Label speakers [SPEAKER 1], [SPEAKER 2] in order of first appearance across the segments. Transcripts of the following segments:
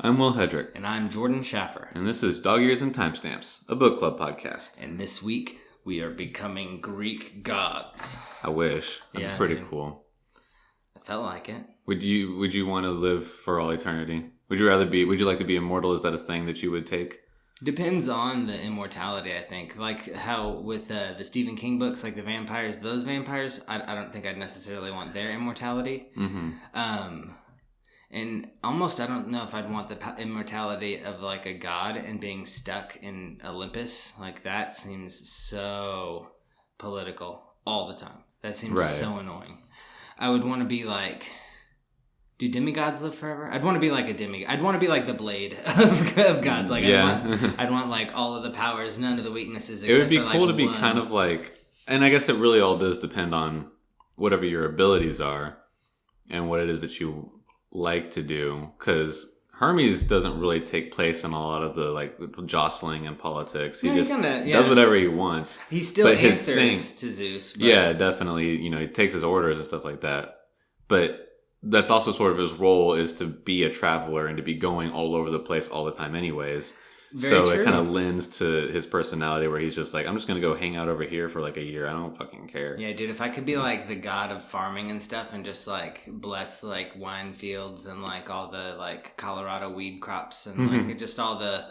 [SPEAKER 1] I'm Will Hedrick.
[SPEAKER 2] And I'm Jordan Schaffer.
[SPEAKER 1] And this is Dog Ears and Timestamps, a book club podcast.
[SPEAKER 2] And this week, we are becoming Greek gods.
[SPEAKER 1] I wish. That'd be pretty cool.
[SPEAKER 2] I felt like it.
[SPEAKER 1] Would you want to live for all eternity? Would you like to be immortal? Is that a thing that you would take?
[SPEAKER 2] Depends on the immortality, I think. Like how with the Stephen King books, like the vampires, those vampires, I don't think I'd necessarily want their immortality. Mm-hmm. And almost I don't know if I'd want the immortality of like a god and being stuck in Olympus. Like that seems so political all the time. That seems so annoying. I would want to be like... Do demigods live forever? I'd want to be like a demigod. I'd want to be like the Blade of gods. Like I'd want like all of the powers, none of the weaknesses.
[SPEAKER 1] It would be cool to be kind of like... And I guess it really all does depend on whatever your abilities are and what it is that you like to do, because Hermes doesn't really take place in a lot of the like jostling and politics. He just does whatever he wants.
[SPEAKER 2] He still answers to Zeus. But...
[SPEAKER 1] Yeah, definitely. You know, he takes his orders and stuff like that. But that's also sort of his role, is to be a traveler and to be going all over the place all the time anyways. Very true. It kind of lends to his personality, where he's just like, I'm just going to go hang out over here for like a year. I don't fucking care.
[SPEAKER 2] Yeah, dude, if I could be like the god of farming and stuff and just like bless like wine fields and like all the like Colorado weed crops and like just all the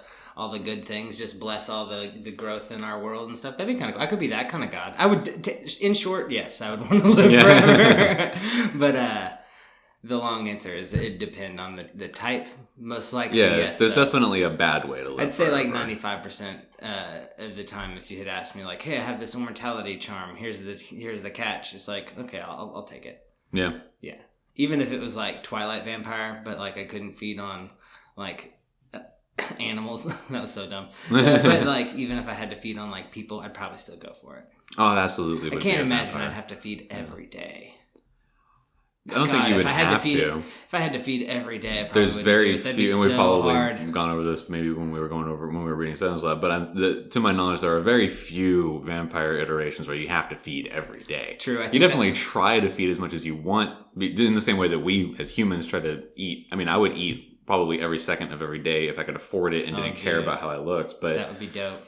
[SPEAKER 2] good things, just bless all the growth in our world and stuff, that'd be kind of cool. I could be that kind of god. I would, in short, yes, I would want to live forever. But, the long answer is it'd depend on the type. Most likely, yes.
[SPEAKER 1] There's definitely a bad way to live.
[SPEAKER 2] I'd say like 95% of the time, if you had asked me like, "Hey, I have this immortality charm. Here's the catch." It's like, okay, I'll take it.
[SPEAKER 1] Yeah.
[SPEAKER 2] Yeah. Even if it was like Twilight Vampire, but like I couldn't feed on like animals. That was so dumb. But like even if I had to feed on like people, I'd probably still go for it.
[SPEAKER 1] Oh, absolutely.
[SPEAKER 2] I can't imagine I'd have to feed every day.
[SPEAKER 1] I don't think you would have to.
[SPEAKER 2] If I had to feed every day, I probably
[SPEAKER 1] there's very few, and we've probably
[SPEAKER 2] hard.
[SPEAKER 1] gone over this maybe when we were reading Seven's Lab. But to my knowledge, there are very few vampire iterations where you have to feed every day.
[SPEAKER 2] True,
[SPEAKER 1] you definitely try to feed as much as you want, in the same way that we as humans try to eat. I mean, I would eat probably every second of every day if I could afford it and didn't care about how I looked. But
[SPEAKER 2] that would be dope.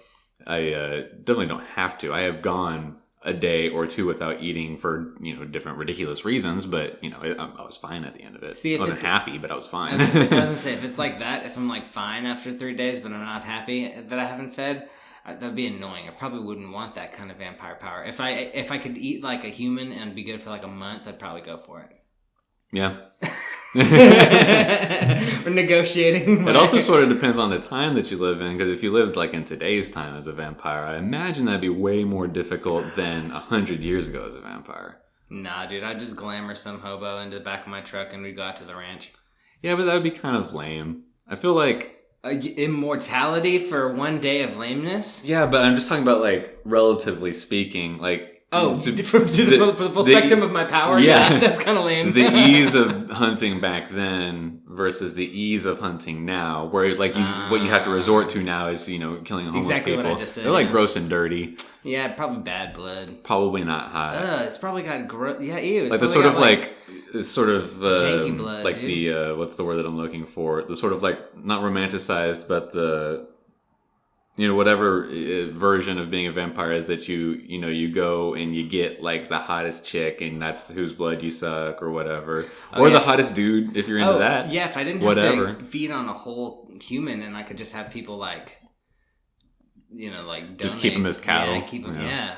[SPEAKER 1] I definitely don't have to. I have gone a day or two without eating for, different ridiculous reasons, but, I was fine at the end of it. I wasn't happy, but I was fine.
[SPEAKER 2] I was gonna say, if it's like that, if I'm like fine after 3 days, but I'm not happy that I haven't fed, that'd be annoying. I probably wouldn't want that kind of vampire power. If I could eat like a human and be good for like a month, I'd probably go for it.
[SPEAKER 1] Yeah.
[SPEAKER 2] We're negotiating.
[SPEAKER 1] It also sort of depends on the time that you live in, because if you lived like in today's time as a vampire, I imagine that'd be way more difficult than 100 years ago as a vampire.
[SPEAKER 2] Nah, dude, I'd just glamour some hobo into the back of my truck and we'd go out to the ranch.
[SPEAKER 1] Yeah, but that would be kind of lame. I feel like...
[SPEAKER 2] immortality for 1 day of lameness?
[SPEAKER 1] Yeah, but I'm just talking about like, relatively speaking, like...
[SPEAKER 2] Oh, for the full spectrum of my power? Yeah, that's kind of lame.
[SPEAKER 1] The ease of hunting back then versus the ease of hunting now, where like what you have to resort to now is, killing homeless
[SPEAKER 2] exactly
[SPEAKER 1] people.
[SPEAKER 2] What I just said.
[SPEAKER 1] They're like gross and dirty.
[SPEAKER 2] Yeah, probably bad blood.
[SPEAKER 1] Probably not hot.
[SPEAKER 2] It's probably got gross. Yeah, ew.
[SPEAKER 1] Like the sort of
[SPEAKER 2] janky blood,
[SPEAKER 1] like
[SPEAKER 2] dude.
[SPEAKER 1] The what's the word that I'm looking for? The sort of like not romanticized, but the whatever version of being a vampire is that you go and you get like the hottest chick and that's whose blood you suck or whatever. Or the hottest dude if you're into that.
[SPEAKER 2] Yeah, if I didn't have to feed on a whole human and I could just have people like, like donate.
[SPEAKER 1] Just keep them as cattle.
[SPEAKER 2] Yeah, keep them, yeah.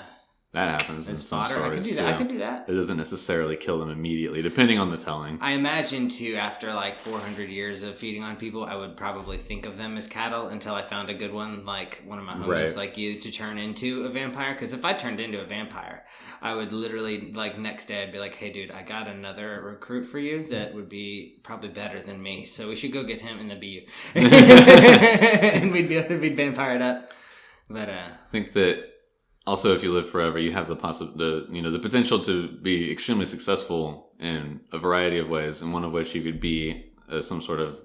[SPEAKER 1] That happens in some stories too.
[SPEAKER 2] I could do that.
[SPEAKER 1] It doesn't necessarily kill them immediately, depending on the telling.
[SPEAKER 2] I imagine too, after like 400 years of feeding on people, I would probably think of them as cattle until I found a good one, like one of my homies like you, to turn into a vampire. Because if I turned into a vampire, I would literally like next day I'd be like, "Hey, dude, I got another recruit for you that would be probably better than me. So we should go get him and then be you." And we'd vampired up. But
[SPEAKER 1] I think that. Also, if you live forever, you have the potential to be extremely successful in a variety of ways, and one of which you could be some sort of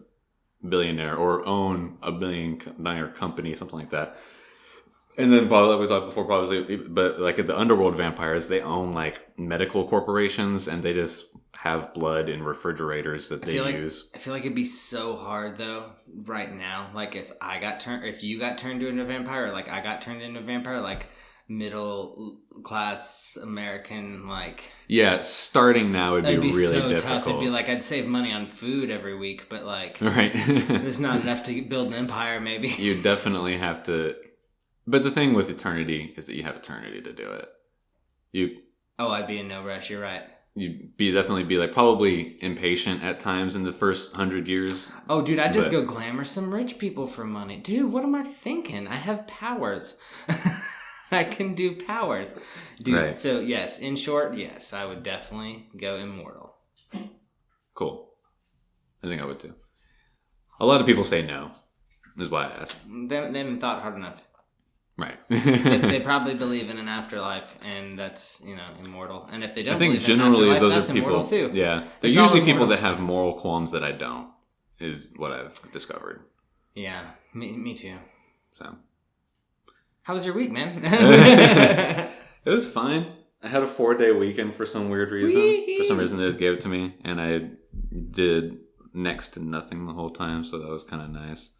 [SPEAKER 1] billionaire or own a billionaire company, something like that. And then probably like we talked before, probably, but like the underworld vampires, they own like medical corporations, and they just have blood in refrigerators that they use.
[SPEAKER 2] I feel like it'd be so hard though right now. Like if you got turned into a vampire, or like I got turned into a vampire, like middle class American, like
[SPEAKER 1] yeah, starting now would be really so difficult. Tough.
[SPEAKER 2] It'd be like I'd save money on food every week, but like
[SPEAKER 1] right,
[SPEAKER 2] it's not enough to build an empire. Maybe
[SPEAKER 1] you definitely have to. But the thing with eternity is that you have eternity to do it.
[SPEAKER 2] I'd be in no rush. You're right.
[SPEAKER 1] You'd definitely be like probably impatient at times in the first 100 years.
[SPEAKER 2] Oh, dude, I'd just go glamour some rich people for money. Dude, what am I thinking? I have powers. I can do powers. Dude, right. So yes, in short, yes, I would definitely go immortal.
[SPEAKER 1] Cool. I think I would too. A lot of people say no, is why I asked.
[SPEAKER 2] They haven't thought hard enough.
[SPEAKER 1] Right.
[SPEAKER 2] they probably believe in an afterlife, and that's, immortal. And if they don't,
[SPEAKER 1] I think generally those
[SPEAKER 2] that's
[SPEAKER 1] are people.
[SPEAKER 2] Immortal too.
[SPEAKER 1] Yeah, they're usually people that have moral qualms that I don't. Is what I've discovered.
[SPEAKER 2] Yeah, me too.
[SPEAKER 1] So,
[SPEAKER 2] how was your week, man?
[SPEAKER 1] It was fine. I had a 4-day weekend for some weird reason. For some reason, they just gave it to me, and I did next to nothing the whole time. So that was kind of nice.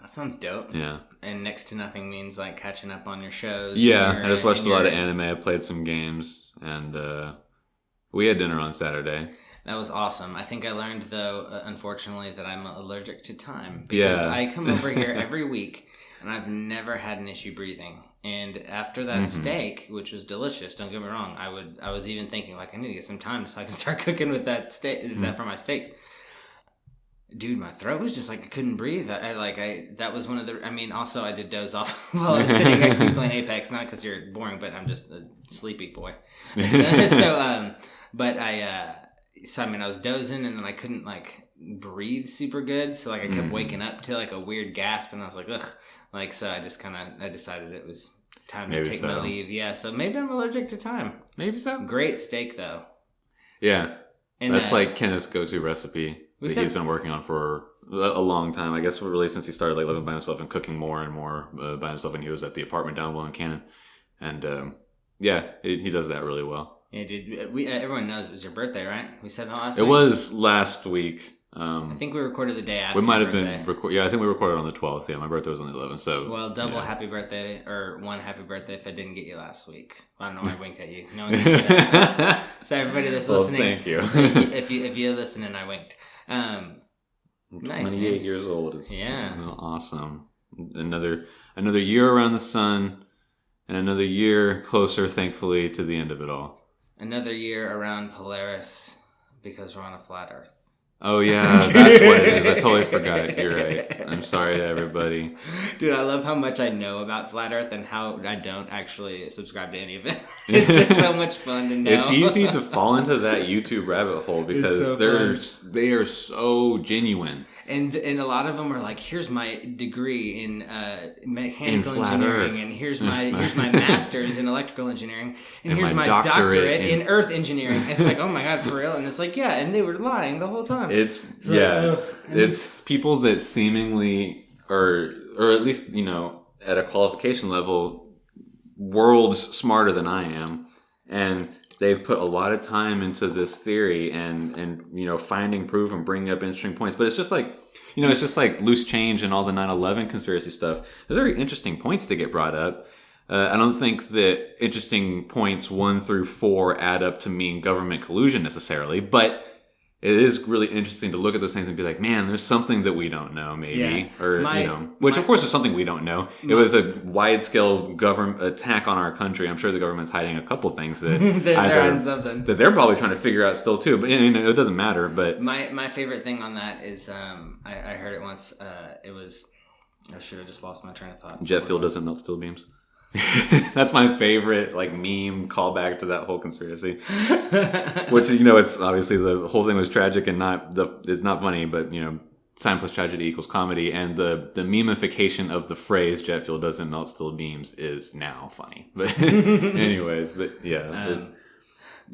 [SPEAKER 2] That sounds dope.
[SPEAKER 1] Yeah.
[SPEAKER 2] And next to nothing means like catching up on your shows.
[SPEAKER 1] Yeah, I just watched a lot of anime. I played some games, and we had dinner on Saturday.
[SPEAKER 2] That was awesome. I think I learned, though, unfortunately, that I'm allergic to thyme. Because I come over here every week, and I've never had an issue breathing. And after that steak, which was delicious, don't get me wrong, I was even thinking, like, I need to get some thyme so I can start cooking with that that for my steaks. Dude, my throat was just like I couldn't breathe. That was one of the. I mean, also I did doze off while I was sitting next to you playing Apex. Not because you're boring, but I'm just a sleepy boy. So I mean, I was dozing and then I couldn't like breathe super good. So like I kept waking up to like a weird gasp, and I was like, ugh. Like so, I decided it was time to take my leave. Yeah, so maybe I'm allergic to thyme.
[SPEAKER 1] Maybe so.
[SPEAKER 2] Great steak though.
[SPEAKER 1] Yeah, and that's like Kenneth's go-to recipe. He's been working on for a long time. I guess really since he started like living by himself and cooking more and more by himself, and he was at the apartment down below in Cannon. And he does that really well.
[SPEAKER 2] Yeah, dude. Everyone knows it was your birthday, right? We said that last week.
[SPEAKER 1] It was last week.
[SPEAKER 2] I think we recorded the day after.
[SPEAKER 1] We might have been I think we recorded on the 12th. Yeah, my birthday was on the 11th. So
[SPEAKER 2] double happy birthday, or one happy birthday if I didn't get you last week. I don't know why I winked at you. No one can see that. So everybody that's listening,
[SPEAKER 1] thank you.
[SPEAKER 2] if you're listening, I winked.
[SPEAKER 1] Nice, 28 years old. It's awesome. Another year around the sun, and another year closer, thankfully, to the end of it all.
[SPEAKER 2] Another year around Polaris because we're on a flat Earth.
[SPEAKER 1] Oh yeah, that's what it is. I totally forgot. You're right. I'm sorry to everybody.
[SPEAKER 2] Dude, I love how much I know about flat Earth and how I don't actually subscribe to any of it. It's just so much fun to know.
[SPEAKER 1] It's easy to fall into that YouTube rabbit hole because they are so genuine.
[SPEAKER 2] And a lot of them are like, here's my degree in mechanical engineering, and here's my master's in electrical engineering, and here's my doctorate in earth engineering. It's like, oh my god, for real? And it's like, yeah, and they were lying the whole time.
[SPEAKER 1] It's people that seemingly or at least at a qualification level, worlds smarter than I am, and they've put a lot of time into this theory and finding proof and bringing up interesting points. But it's just like, it's just like loose change and all the 9/11 conspiracy stuff. They're very interesting points to get brought up. I don't think that interesting points 1 through 4 add up to mean government collusion necessarily, but it is really interesting to look at those things and be like, man, there's something that we don't know, maybe. Yeah. Of course there's something we don't know. It was a wide-scale government attack on our country. I'm sure the government's hiding a couple things that that they're probably trying to figure out still too. But it doesn't matter. But
[SPEAKER 2] my favorite thing on that is I heard it once. It was, I should have just lost my train of thought.
[SPEAKER 1] Jet fuel doesn't melt steel beams. That's my favorite meme callback to that whole conspiracy. Which it's obviously the whole thing was tragic and it's not funny, but time plus tragedy equals comedy, and the memification of the phrase jet fuel doesn't melt steel beams is now funny. But anyways, but yeah.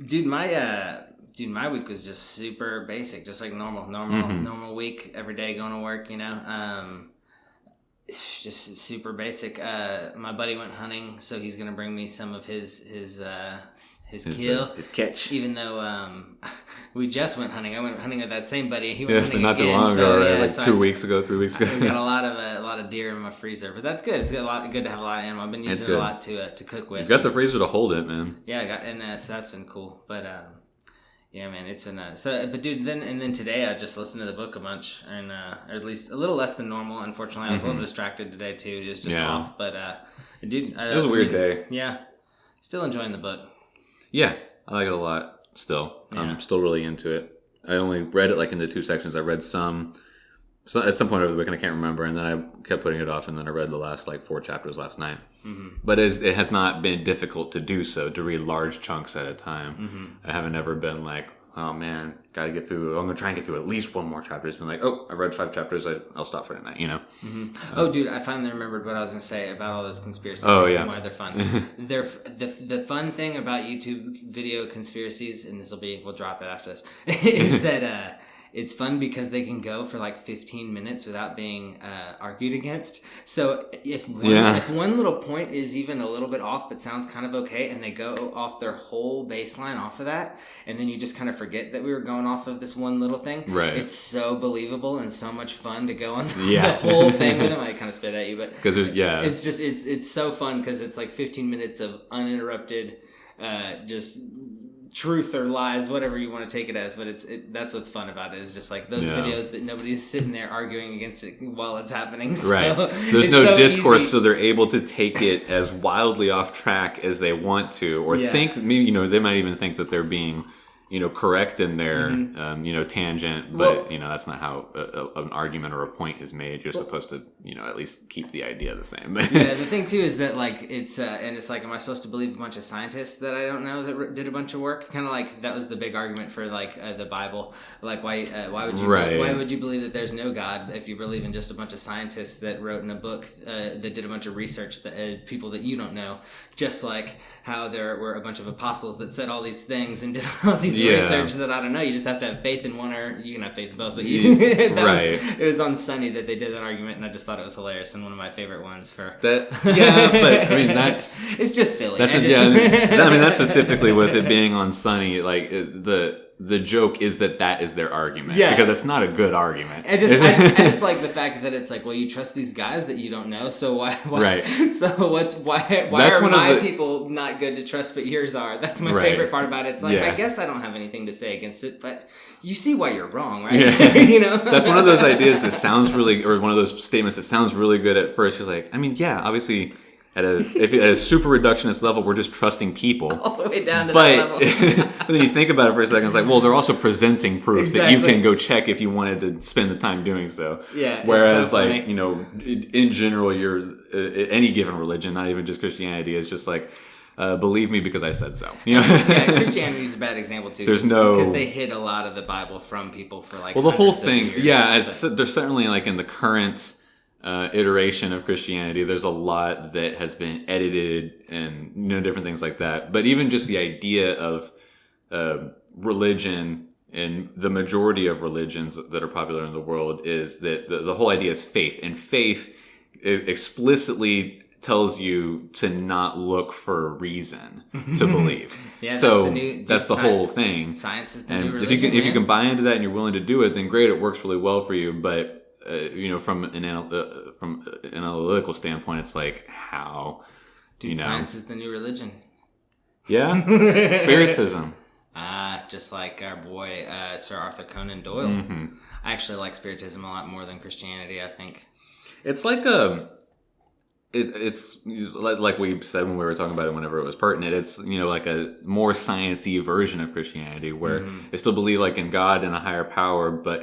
[SPEAKER 2] Dude, my week was just super basic, just like normal week, every day going to work, It's just super basic. My buddy went hunting, so he's gonna bring me some of his kill,
[SPEAKER 1] his catch.
[SPEAKER 2] Even though we just went hunting, I went hunting with that same buddy. He went hunting
[SPEAKER 1] not
[SPEAKER 2] again,
[SPEAKER 1] too long ago, right? Like 3 weeks ago.
[SPEAKER 2] I've got a lot of deer in my freezer, but that's good. It's good to have a lot of animal. I've been using it a lot to cook with.
[SPEAKER 1] You've got the freezer to hold it, man.
[SPEAKER 2] Yeah, so that's been cool. But yeah, man, it's been but dude, then today I just listened to the book a bunch, and or at least a little less than normal. Unfortunately, I was a little distracted today too. It was just off, but dude,
[SPEAKER 1] it was a weird day.
[SPEAKER 2] Yeah, still enjoying the book.
[SPEAKER 1] Yeah, I like it a lot. Still, I'm still really into it. I only read it like into 2 sections. I read some at some point over the week, and I can't remember. And then I kept putting it off, and then I read the last like 4 chapters last night. Mm-hmm. But it has not been difficult to do so, to read large chunks at a time. Mm-hmm. I haven't ever been like, oh man, gotta get through. I'm gonna try and get through at least one more chapter. It's been like, oh, I've read 5 chapters. I'll stop for tonight.
[SPEAKER 2] Mm-hmm. Dude, I finally remembered what I was gonna say about all those conspiracy
[SPEAKER 1] theories
[SPEAKER 2] and why they're fun. The fun thing about YouTube video conspiracies, and we'll drop it after this, is that it's fun because they can go for like 15 minutes without being argued against. So if one little point is even a little bit off but sounds kind of okay, and they go off their whole baseline off of that, and then you just kind of forget that we were going off of this one little thing.
[SPEAKER 1] Right.
[SPEAKER 2] It's so believable and so much fun to go on the whole thing with them. I kind of spit at you, but because it's just it's so fun because it's like 15 minutes of uninterrupted just truth or lies, whatever you want to take it as, but that's what's fun about it, is just like those videos that nobody's sitting there arguing against it while it's happening. So
[SPEAKER 1] right. There's no discourse, so they're able to take it as wildly off track as they want to, or think, maybe, they might even think that they're being, correct in their, tangent, but, that's not how an argument or a point is made. You're supposed to, at least keep the idea the same.
[SPEAKER 2] Yeah, the thing too is that, like, it's, and it's like, am I supposed to believe a bunch of scientists that I don't know that did a bunch of work? Kind of like, that was the big argument for, like, the Bible. Like, why would you believe that there's no God if you believe in just a bunch of scientists that wrote in a book that did a bunch of research, that people that you don't know? Just like how there were a bunch of apostles that said all these things and did all these research that I don't know. You just have to have faith in one, or you can have faith in both. But it was on Sunny that they did that argument, and I just thought it was hilarious, and one of my favorite ones for
[SPEAKER 1] that. Yeah, but I mean that's
[SPEAKER 2] it's just silly.
[SPEAKER 1] That's specifically with it being on Sunny. Like the joke is that is their argument. Yeah, because it's not a good argument.
[SPEAKER 2] I just like the fact that it's like, well, you trust these guys that you don't know, so why? Right. So why are my people not good to trust, but yours are? That's my favorite part about it. It's like, I guess I don't have anything to say against it, but you see why you're wrong, right?
[SPEAKER 1] Yeah. That's one of those ideas that sounds really, or one of those statements that sounds really good at first. You're like, I mean, yeah, obviously. At a super reductionist level, we're just trusting people.
[SPEAKER 2] All the way down to that level.
[SPEAKER 1] But then you think about it for a second, it's like, well, they're also presenting proof that you can go check if you wanted to spend the time doing so.
[SPEAKER 2] Yeah.
[SPEAKER 1] Whereas, like, in general, you're any given religion, not even just Christianity, is just like, believe me because I said so.
[SPEAKER 2] Christianity is a bad example too. Because they hid a lot of the Bible from people for like.
[SPEAKER 1] Well, the whole thing, there's certainly like in the current. Iteration of Christianity, there's a lot that has been edited and different things like that. But even just the idea of religion, and the majority of religions that are popular in the world, is that the whole idea is faith, and faith explicitly tells you to not look for a reason to believe. So that's the whole thing.
[SPEAKER 2] Science is the new religion.
[SPEAKER 1] If you can buy into that and you're willing to do it, then great, it works really well for you. But from an analytical standpoint, it's like, how?
[SPEAKER 2] Science is the new religion.
[SPEAKER 1] Yeah, Spiritism.
[SPEAKER 2] Just like our boy Sir Arthur Conan Doyle. Mm-hmm. I actually like Spiritism a lot more than Christianity. I think it's like
[SPEAKER 1] it's like we said when we were talking about it, whenever it was pertinent. It's like a more sciencey version of Christianity, where they still believe like in God and a higher power, but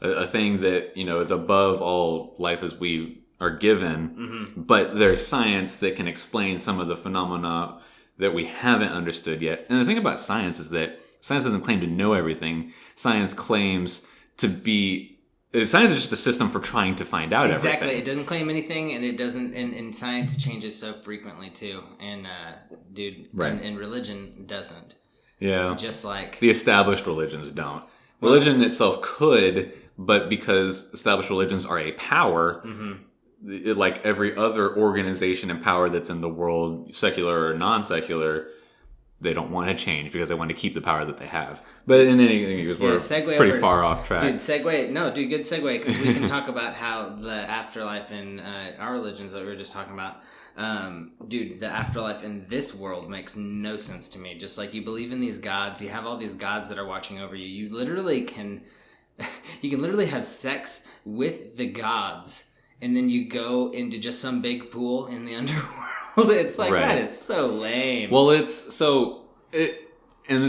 [SPEAKER 1] a thing that is above all life as we are given, but there's science that can explain some of the phenomena that we haven't understood yet. And the thing about science is that science doesn't claim to know everything. Science claims to be. Science is just a system for trying to find out everything.
[SPEAKER 2] Exactly. It doesn't claim anything, and it doesn't. And science changes so frequently too. And and religion doesn't.
[SPEAKER 1] Yeah.
[SPEAKER 2] Just like
[SPEAKER 1] the established religions don't. Religion itself could. but because established religions are a power, like every other organization and power that's in the world, secular or non-secular, they don't want to change because they want to keep the power that they have. But in any case, we're pretty far off track.
[SPEAKER 2] Good segue, because we can talk about how the afterlife in our religions that we were just talking about. The afterlife in this world makes no sense to me. Just like you believe in these gods, you have all these gods that are watching over you. You literally can have sex with the gods, and then you go into just some big pool in the underworld. It's like, that is so lame.
[SPEAKER 1] Well, and it's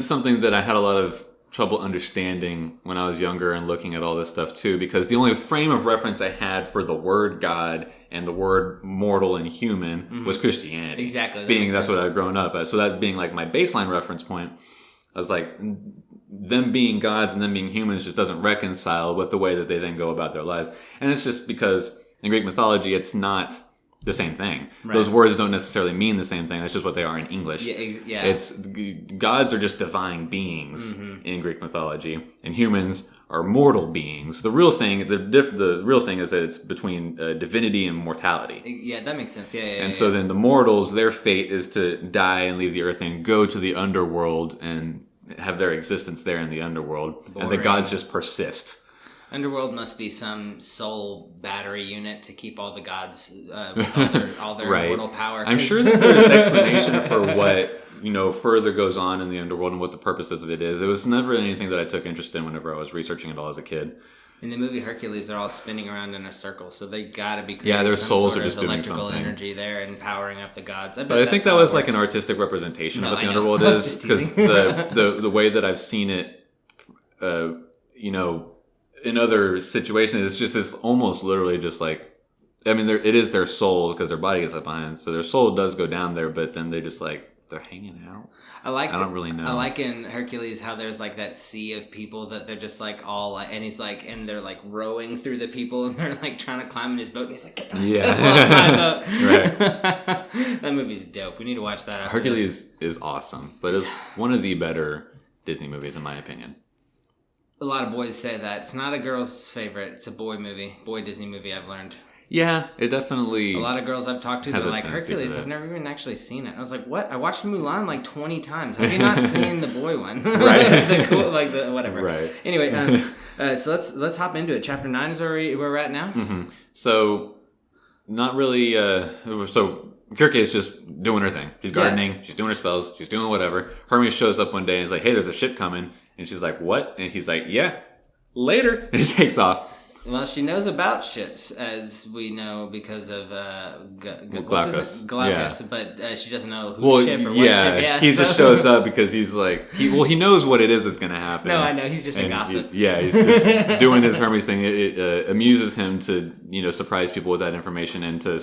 [SPEAKER 1] something that I had a lot of trouble understanding when I was younger and looking at all this stuff too, because the only frame of reference I had for the word God and the word mortal and human was Christianity.
[SPEAKER 2] Exactly.
[SPEAKER 1] That's what I'd grown up as. So that being like my baseline reference point, I was like, them being gods and them being humans just doesn't reconcile with the way that they then go about their lives. And it's just because in Greek mythology, it's not the same thing. Right. Those words don't necessarily mean the same thing. That's just what they are in English.
[SPEAKER 2] Yeah.
[SPEAKER 1] It's gods are just divine beings in Greek mythology, and humans are mortal beings. The real thing, the real thing is that it's between divinity and mortality.
[SPEAKER 2] Yeah, that makes sense. Yeah.
[SPEAKER 1] So then the mortals, their fate is to die and leave the earth and go to the underworld and have their existence there in the underworld. Boring. And the gods just persist.
[SPEAKER 2] Underworld must be some soul battery unit to keep all the gods with all their
[SPEAKER 1] right.
[SPEAKER 2] immortal power.
[SPEAKER 1] I'm sure that there's explanation for what further goes on in the underworld and what the purposes of it is. It was never anything that I took interest in whenever I was researching it all as a kid.
[SPEAKER 2] In the movie Hercules, they're all spinning around in a circle, so they got to be creating
[SPEAKER 1] their
[SPEAKER 2] some
[SPEAKER 1] souls
[SPEAKER 2] sort
[SPEAKER 1] are just
[SPEAKER 2] of
[SPEAKER 1] doing
[SPEAKER 2] electrical
[SPEAKER 1] something.
[SPEAKER 2] Energy there and powering up the gods.
[SPEAKER 1] But I think that was like an artistic representation of what the underworld is, because the way that I've seen it, in other situations, it's just this almost literally just like, I mean, it is their soul because their body gets left behind, so their soul does go down there, but then they just like, they're hanging out. I don't really know.
[SPEAKER 2] I like in Hercules how there's like that sea of people that they're just like all, and he's like, and they're like rowing through the people, and they're like trying to climb in his boat, and he's like, get the off my boat. Right. That movie's dope. We need to watch that.
[SPEAKER 1] Hercules is awesome, but it's one of the better Disney movies in my opinion.
[SPEAKER 2] A lot of boys say that. It's not a girl's favorite. It's a boy Disney movie, I've learned.
[SPEAKER 1] Yeah, it definitely...
[SPEAKER 2] A lot of girls I've talked to, they're like, Hercules, I've never even actually seen it. I was like, what? I watched Mulan like 20 times. Have you not seen the boy one?
[SPEAKER 1] Right.
[SPEAKER 2] Whatever.
[SPEAKER 1] Right.
[SPEAKER 2] Anyway, so let's hop into it. Chapter 9 is where we're at now.
[SPEAKER 1] Mm-hmm. So, not really... So, Kirke is just doing her thing. She's gardening. Yeah. She's doing her spells. She's doing whatever. Hermes shows up one day and is like, hey, there's a ship coming. And she's like, what? And he's like, yeah, later. And he takes off.
[SPEAKER 2] Well, she knows about ships, as we know, because of
[SPEAKER 1] Glaucus.
[SPEAKER 2] Glaucus, yeah. But she doesn't know whose ship or what ship. Yeah,
[SPEAKER 1] he just shows up because he's like, he knows what it is that's going to happen.
[SPEAKER 2] No, I know. He's just a gossip.
[SPEAKER 1] He's just doing his Hermes thing. It amuses him to, surprise people with that information and to,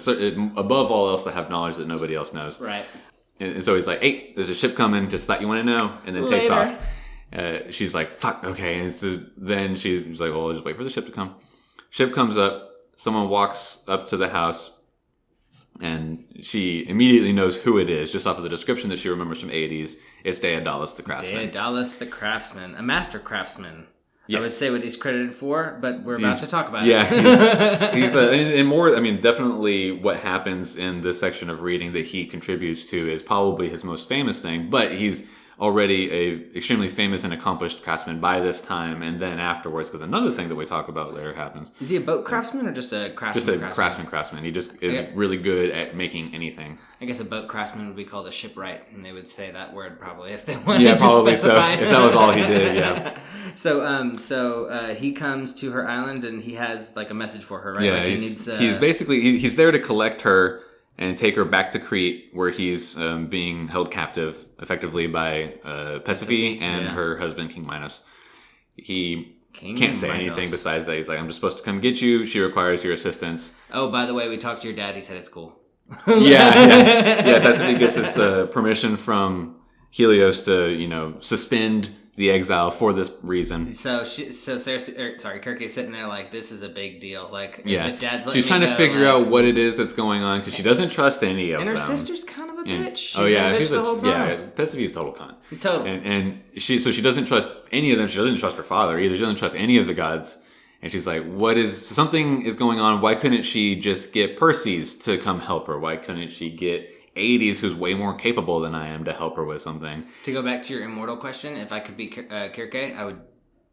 [SPEAKER 1] above all else, to have knowledge that nobody else knows.
[SPEAKER 2] Right.
[SPEAKER 1] And so he's like, hey, there's a ship coming. Just thought you want to know. And then takes off. She's like, fuck, okay. And so then she's like, well, I'll just wait for the ship to come. Ship comes up. Someone walks up to the house. And she immediately knows who it is, just off of the description that she remembers from 80s. It's Daedalus the craftsman.
[SPEAKER 2] Daedalus the craftsman. A master craftsman.
[SPEAKER 1] Yes.
[SPEAKER 2] I would say what he's credited for, but we're about to talk about
[SPEAKER 1] it. Yeah, he's and more. I mean, definitely what happens in this section of reading that he contributes to is probably his most famous thing. But he's already a extremely famous and accomplished craftsman by this time, and then afterwards, because another thing that we talk about later happens.
[SPEAKER 2] Is he a boat craftsman or just a craftsman?
[SPEAKER 1] Just a craftsman. He just is really good at making anything.
[SPEAKER 2] I guess a boat craftsman would be called a shipwright, and they would say that word probably if they wanted to
[SPEAKER 1] probably
[SPEAKER 2] specify.
[SPEAKER 1] So. If that was all he did, yeah.
[SPEAKER 2] So he comes to her island, and he has like a message for her, right?
[SPEAKER 1] Yeah,
[SPEAKER 2] like
[SPEAKER 1] he's basically he's there to collect her and take her back to Crete, where he's being held captive, effectively, by Persephone and her husband, King Minos. He can't say anything besides that. He's like, I'm just supposed to come get you. She requires your assistance.
[SPEAKER 2] Oh, by the way, we talked to your dad. He said it's cool.
[SPEAKER 1] Yeah. Persephone gets this permission from Helios to, suspend the exile for this reason.
[SPEAKER 2] So Kirke is sitting there like, this is a big deal. Like, if Dad's letting
[SPEAKER 1] she's trying to figure out what it is that's going on because she doesn't trust any of them.
[SPEAKER 2] And her sister's kind of a bitch. She's
[SPEAKER 1] she's
[SPEAKER 2] the whole time.
[SPEAKER 1] Persephone's total cunt.
[SPEAKER 2] Total.
[SPEAKER 1] And she doesn't trust any of them. She doesn't trust her father either. She doesn't trust any of the gods. And she's like, something is going on. Why couldn't she just get Perseus to come help her? Why couldn't she get Hades, who's way more capable than I am, to help her with something?
[SPEAKER 2] To go back to your immortal question, if I could be Circe, I would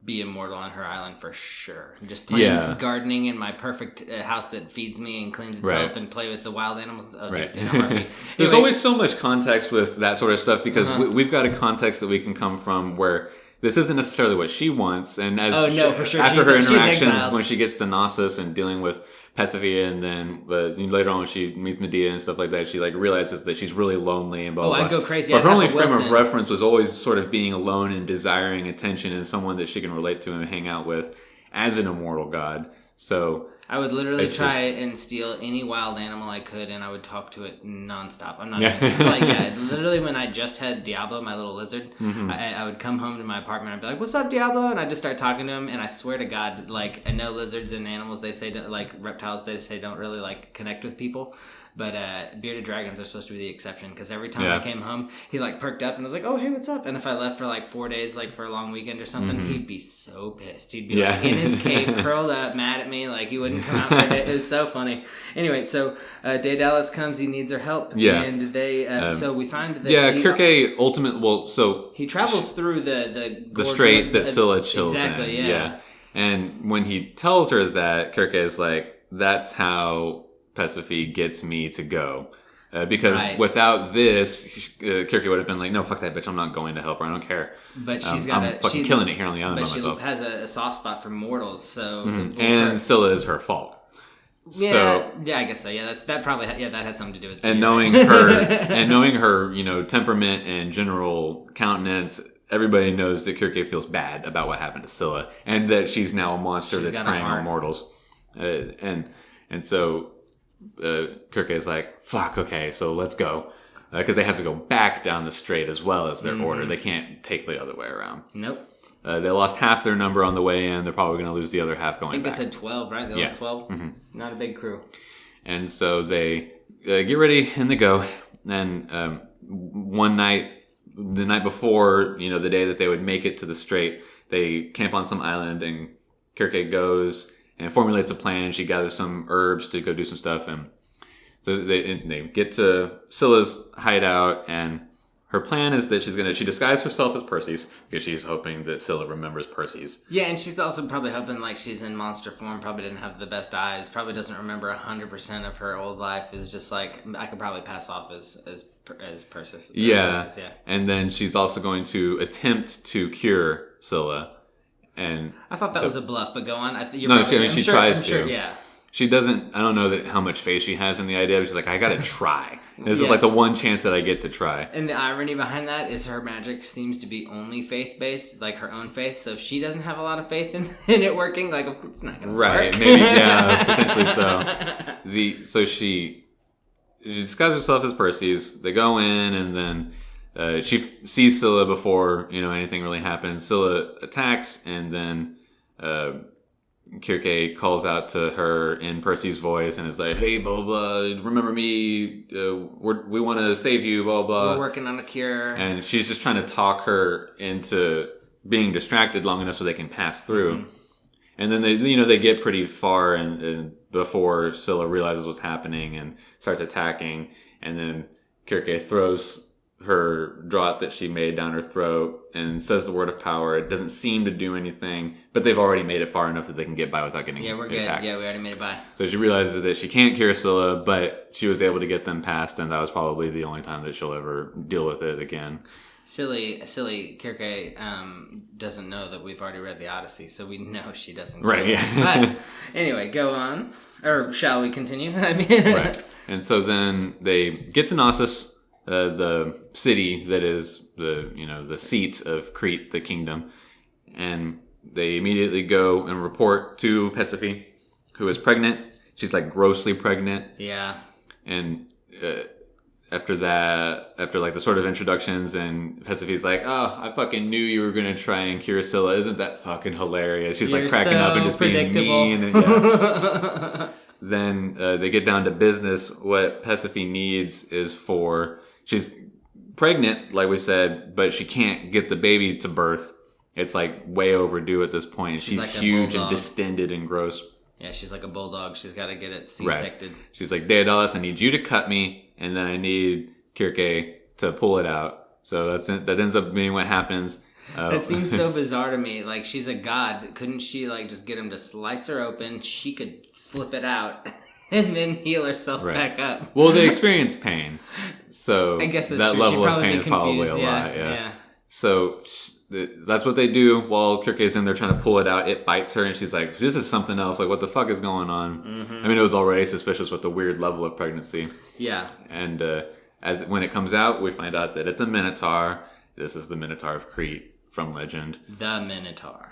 [SPEAKER 2] be immortal on her island for sure. Just playing gardening in my perfect house that feeds me and cleans itself and play with the wild animals. Oh,
[SPEAKER 1] right.
[SPEAKER 2] Dude,
[SPEAKER 1] There's always so much context with that sort of stuff because we've got a context that we can come from where this isn't necessarily what she wants. And as
[SPEAKER 2] for sure.
[SPEAKER 1] After her interactions, when she gets to Knossos and dealing with Pasiphae, and then later on when she meets Medea and stuff like that, she like realizes that she's really lonely and blah blah.
[SPEAKER 2] I'd go crazy.
[SPEAKER 1] But her only frame of reference was always sort of being alone and desiring attention and someone that she can relate to and hang out with as an immortal god. So
[SPEAKER 2] I would literally try and steal any wild animal I could, and I would talk to it nonstop. I'm not even, literally when I just had Diablo, my little lizard, I would come home to my apartment, I'd be like, "What's up, Diablo?" And I'd just start talking to him, and I swear to God, like, I know lizards and animals, they say, like, reptiles, they say don't really, like, connect with people. But bearded dragons are supposed to be the exception, because every time I came home, he like perked up and was like, "Oh, hey, what's up?" And if I left for like 4 days, like for a long weekend or something, he'd be so pissed. He'd be like in his cave, curled up, mad at me, like he wouldn't come out for it. It was so funny. Anyway, so Daedalus comes, he needs her help, and they so we find that
[SPEAKER 1] Circe ultimately
[SPEAKER 2] he travels through the
[SPEAKER 1] strait that Scylla chills
[SPEAKER 2] exactly,
[SPEAKER 1] in. And when he tells her that, Circe is like, "That's how Pasiphae gets me to go." Because without this, Circe would have been like, "No, fuck that bitch, I'm not going to help her, I don't care."
[SPEAKER 2] But she's
[SPEAKER 1] fucking killing it here on the island by myself.
[SPEAKER 2] She has a soft spot for mortals, so...
[SPEAKER 1] And Scylla is her fault.
[SPEAKER 2] Yeah, I guess so. Yeah, that probably that had something to do with it.
[SPEAKER 1] And knowing her, temperament and general countenance, everybody knows that Circe feels bad about what happened to Scylla, and that she's now a monster that's preying on mortals. And so Circe is like, "Fuck, okay, so let's go," because they have to go back down the strait as well as their order. They can't take the other way around.
[SPEAKER 2] Nope.
[SPEAKER 1] They lost half their number on the way in. They're probably going to lose the other half going back.
[SPEAKER 2] I think they said 12, right? They lost 12? Mm-hmm. Not a big crew.
[SPEAKER 1] And so they get ready and they go. And one night, the night before, the day that they would make it to the strait, they camp on some island and Circe goes and formulates a plan. She gathers some herbs to go do some stuff. And so they get to Scylla's hideout, and her plan is that she disguises herself as Perseus because she's hoping that Scylla remembers Perseus.
[SPEAKER 2] Yeah, and she's also probably hoping like she's in monster form, probably didn't have the best eyes, probably doesn't remember 100% of her old life, is just like, I could probably pass off as Perseus.
[SPEAKER 1] Yeah. And then she's also going to attempt to cure Scylla. And
[SPEAKER 2] I thought that was a bluff, but go on.
[SPEAKER 1] She tries to.
[SPEAKER 2] Sure, yeah.
[SPEAKER 1] She doesn't, I don't know how much faith she has in the idea, but she's like, "I gotta try. This is like the one chance that I get to try."
[SPEAKER 2] And the irony behind that is her magic seems to be only faith-based, like her own faith, so if she doesn't have a lot of faith in it working, like, it's not gonna work.
[SPEAKER 1] Right, maybe, potentially so. So she disguises herself as Perseus, they go in, and then she sees Scylla before, anything really happens. Scylla attacks, and then Circe calls out to her in Perseus' voice and is like, "Hey, blah, blah, remember me, we want to save you, blah, blah.
[SPEAKER 2] We're working on a cure." And
[SPEAKER 1] she's just trying to talk her into being distracted long enough so they can pass through. Mm-hmm. And then they get pretty far and before Scylla realizes what's happening and starts attacking. And then Circe throws her draught that she made down her throat and says the word of power. It doesn't seem to do anything, but they've already made it far enough that they can get by without getting attacked.
[SPEAKER 2] Yeah, we're good. Yeah, we already made it by.
[SPEAKER 1] So she realizes that she can't cure Scylla, but she was able to get them past, and that was probably the only time that she'll ever deal with it again.
[SPEAKER 2] Silly Circe doesn't know that we've already read the Odyssey, so we know she doesn't.
[SPEAKER 1] Right, yeah.
[SPEAKER 2] But anyway, go on. Or shall we continue?
[SPEAKER 1] Right. And so then they get to Knossos, the city that is the seat of Crete, the kingdom, and they immediately go and report to Pasiphae, who is pregnant. She's like grossly pregnant.
[SPEAKER 2] Yeah.
[SPEAKER 1] And after like the sort of introductions, and Pasiphae's like, "Oh, I fucking knew you were gonna try and cure Scylla. Isn't that fucking hilarious?" She's like cracking up and just being mean. And, Then they get down to business. What Pasiphae needs is she's pregnant, like we said, but she can't get the baby to birth. It's like way overdue at this point. And she's
[SPEAKER 2] like
[SPEAKER 1] huge and distended and gross.
[SPEAKER 2] Yeah, she's like a bulldog. She's got to get it C-sected.
[SPEAKER 1] Right. She's like, Daedalus, I need you to cut me, and then I need Circe to pull it out. So that ends up being what happens.
[SPEAKER 2] That seems so bizarre to me. Like, she's a god. Couldn't she, like, just get him to slice her open? She could flip it out and then heal herself back up.
[SPEAKER 1] Well, they experience pain. So
[SPEAKER 2] I guess
[SPEAKER 1] that
[SPEAKER 2] true.
[SPEAKER 1] level of pain is probably a lot. Yeah. So that's what they do while Circe is in there trying to pull it out. It bites her, and she's like, this is something else. Like, what the fuck is going on? Mm-hmm. I mean, it was already suspicious with the weird level of pregnancy.
[SPEAKER 2] Yeah.
[SPEAKER 1] And when it comes out, we find out that it's a Minotaur. This is the Minotaur of Crete from legend.
[SPEAKER 2] The Minotaur.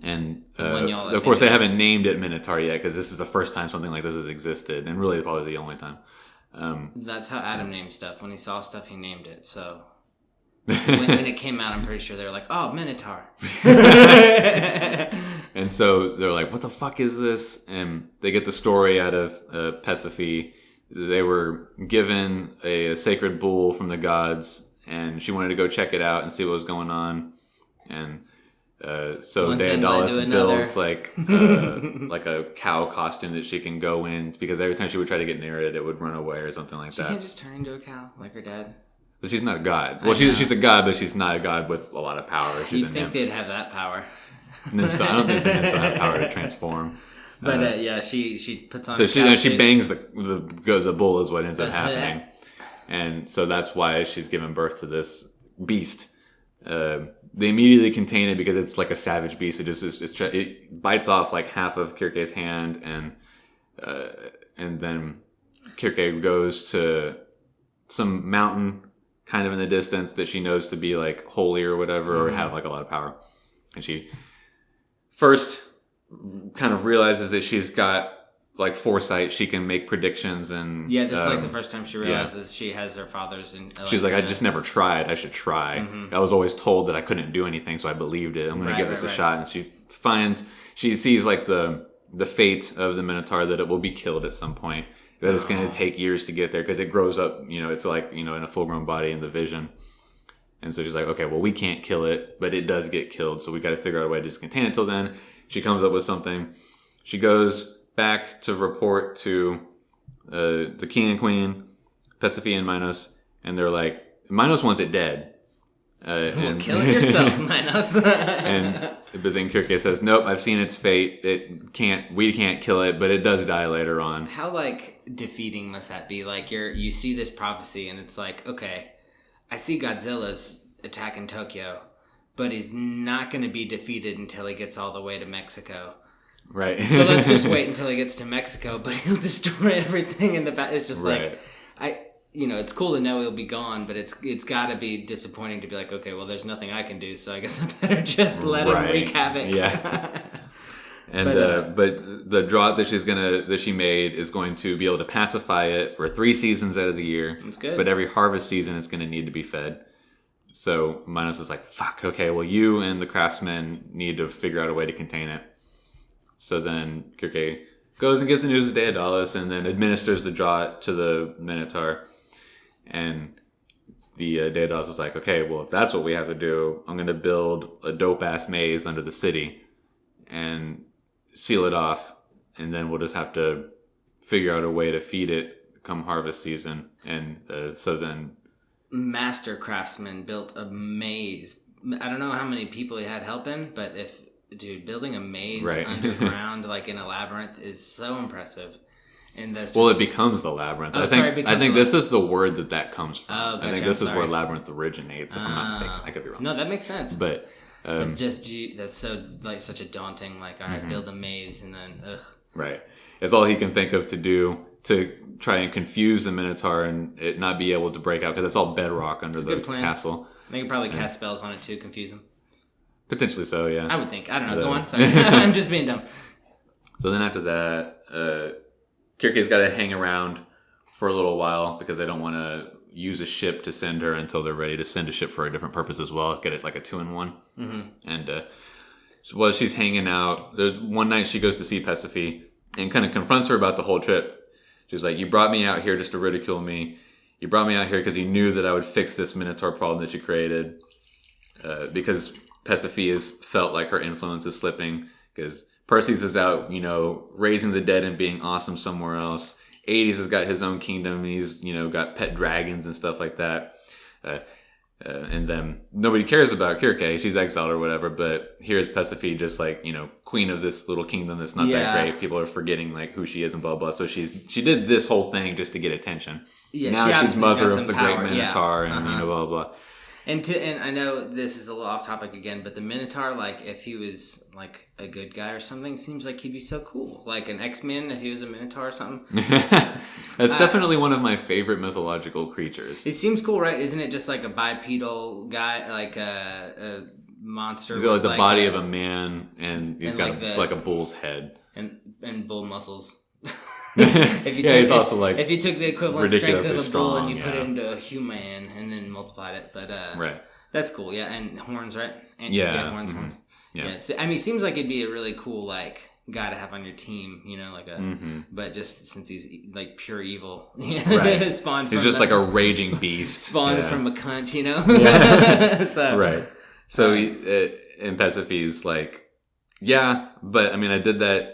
[SPEAKER 1] And of course, they haven't named it Minotaur yet because this is the first time something like this has existed, and really probably the only time.
[SPEAKER 2] That's how Adam named stuff. When he saw stuff, he named it. So when it came out, I'm pretty sure they were like, "Oh, Minotaur."
[SPEAKER 1] And so they're like, "What the fuck is this?" And they get the story out of Persephone. They were given a sacred bull from the gods, and she wanted to go check it out and see what was going on. And so Daedalus builds like a cow costume that she can go in, because every time she would try to get near it, it would run away or something like that.
[SPEAKER 2] She can't just turn into a cow like her dad.
[SPEAKER 1] But she's not a god. Well, she's a god, but she's not a god with a lot of power. She's
[SPEAKER 2] You'd think they'd have that power.
[SPEAKER 1] I don't think the nymphs have power to transform.
[SPEAKER 2] But she puts on.
[SPEAKER 1] So she bangs the bull is what ends up happening, and so that's why she's given birth to this beast. They immediately contain it because it's like a savage beast. It bites off like half of Circe's hand, and then Circe goes to some mountain kind of in the distance that she knows to be like holy or whatever, or have like a lot of power. And she first kind of realizes that she's got like foresight. She can make predictions, and
[SPEAKER 2] this is like the first time she realizes she has her father's.
[SPEAKER 1] She's like, I just never tried. I should try. Mm-hmm. I was always told that I couldn't do anything, so I believed it. I'm going to give this a shot. And she sees like the fate of the Minotaur, that it will be killed at some point. That it's going to take years to get there because it grows up. It's like in a full-grown body in the vision. And so she's like, okay, well, we can't kill it, but it does get killed, so we got to figure out a way to just contain it. Till then, she comes up with something. She goes back to report to the king and queen, Persephone and Minos, and they're like, Minos wants it dead.
[SPEAKER 2] Kill it yourself, Minos.
[SPEAKER 1] But then Circe says, nope, I've seen its fate. We can't kill it, but it does die later on.
[SPEAKER 2] How defeating must that be? Like you see this prophecy, and it's like, okay, I see Godzilla's attacking Tokyo, but he's not going to be defeated until he gets all the way to Mexico.
[SPEAKER 1] Right.
[SPEAKER 2] So let's just wait until he gets to Mexico, but he'll destroy everything in the back. It's just like, it's cool to know he'll be gone, but it's got to be disappointing to be like, okay, well, there's nothing I can do, so I guess I better just let him wreak havoc.
[SPEAKER 1] Yeah. And but the draught that she made is going to be able to pacify it for 3 seasons out of the year.
[SPEAKER 2] That's good.
[SPEAKER 1] But every harvest season, it's going to need to be fed. So Minos is like, fuck, okay, well, you and the craftsmen need to figure out a way to contain it. So then Circe goes and gives the news to Daedalus, and then administers the draught to the Minotaur. And the Daedalus is like, okay, well, if that's what we have to do, I'm going to build a dope-ass maze under the city and seal it off, and then we'll just have to figure out a way to feed it come harvest season. And so then...
[SPEAKER 2] Master craftsman built a maze. I don't know how many people he had helping, but building a maze underground, like in a labyrinth, is so impressive. And that's just...
[SPEAKER 1] Well, it becomes the labyrinth. I think this is the word that comes from.
[SPEAKER 2] Oh, gotcha.
[SPEAKER 1] I think this is where labyrinth originates, if I'm not mistaken. I could be wrong.
[SPEAKER 2] No, that makes sense.
[SPEAKER 1] But
[SPEAKER 2] that's so such a daunting, all right, build a maze, and then
[SPEAKER 1] Right. It's all he can think of to do to try and confuse the Minotaur and it not be able to break out, because it's all bedrock under the castle.
[SPEAKER 2] They could probably cast spells on it to confuse him.
[SPEAKER 1] Potentially so, yeah.
[SPEAKER 2] I would think. I don't know. Go on. Sorry. I'm just being dumb.
[SPEAKER 1] So then after that, Circe's got to hang around for a little while because they don't want to use a ship to send her until they're ready to send a ship for a different purpose as well. Get it like a 2-in-1. Mm-hmm. And while she's hanging out, there's one night she goes to see Persephone and kind of confronts her about the whole trip. She's like, you brought me out here just to ridicule me. You brought me out here because you knew that I would fix this Minotaur problem that you created. Because Persephone has felt like her influence is slipping because Perseus is out, raising the dead and being awesome somewhere else. Hades has got his own kingdom. He's, got pet dragons and stuff like that. And then nobody cares about Circe. She's exiled or whatever. But here's Persephone just like, queen of this little kingdom that's not that great. People are forgetting like who she is and blah, blah. So she did this whole thing just to get attention. Yeah, now she's mother of the great Minotaur and, blah, blah.
[SPEAKER 2] And I know this is a little off topic again, but the Minotaur, like, if he was, like, a good guy or something, seems like he'd be so cool. Like an X-Men, if he was a Minotaur or something.
[SPEAKER 1] That's definitely one of my favorite mythological creatures.
[SPEAKER 2] It seems cool, right? Isn't it just like a bipedal guy, like a monster?
[SPEAKER 1] He's got, like, the body of a man, and he's got, like a bull's head.
[SPEAKER 2] And bull muscles.
[SPEAKER 1] He's also like
[SPEAKER 2] if you took the equivalent strength of a bull and you put it
[SPEAKER 1] it
[SPEAKER 2] into a human and then multiplied it, but
[SPEAKER 1] right,
[SPEAKER 2] that's cool. Yeah, and horns, right? And, horns. Yeah. So, I mean, it seems like it'd be a really cool like guy to have on your team, like a. But just since he's like pure evil,
[SPEAKER 1] right?
[SPEAKER 2] Spawned.
[SPEAKER 1] He's just like a raging beast,
[SPEAKER 2] spawned from a cunt,
[SPEAKER 1] So. Right. So and Persephone's like, yeah, but I mean, I did that.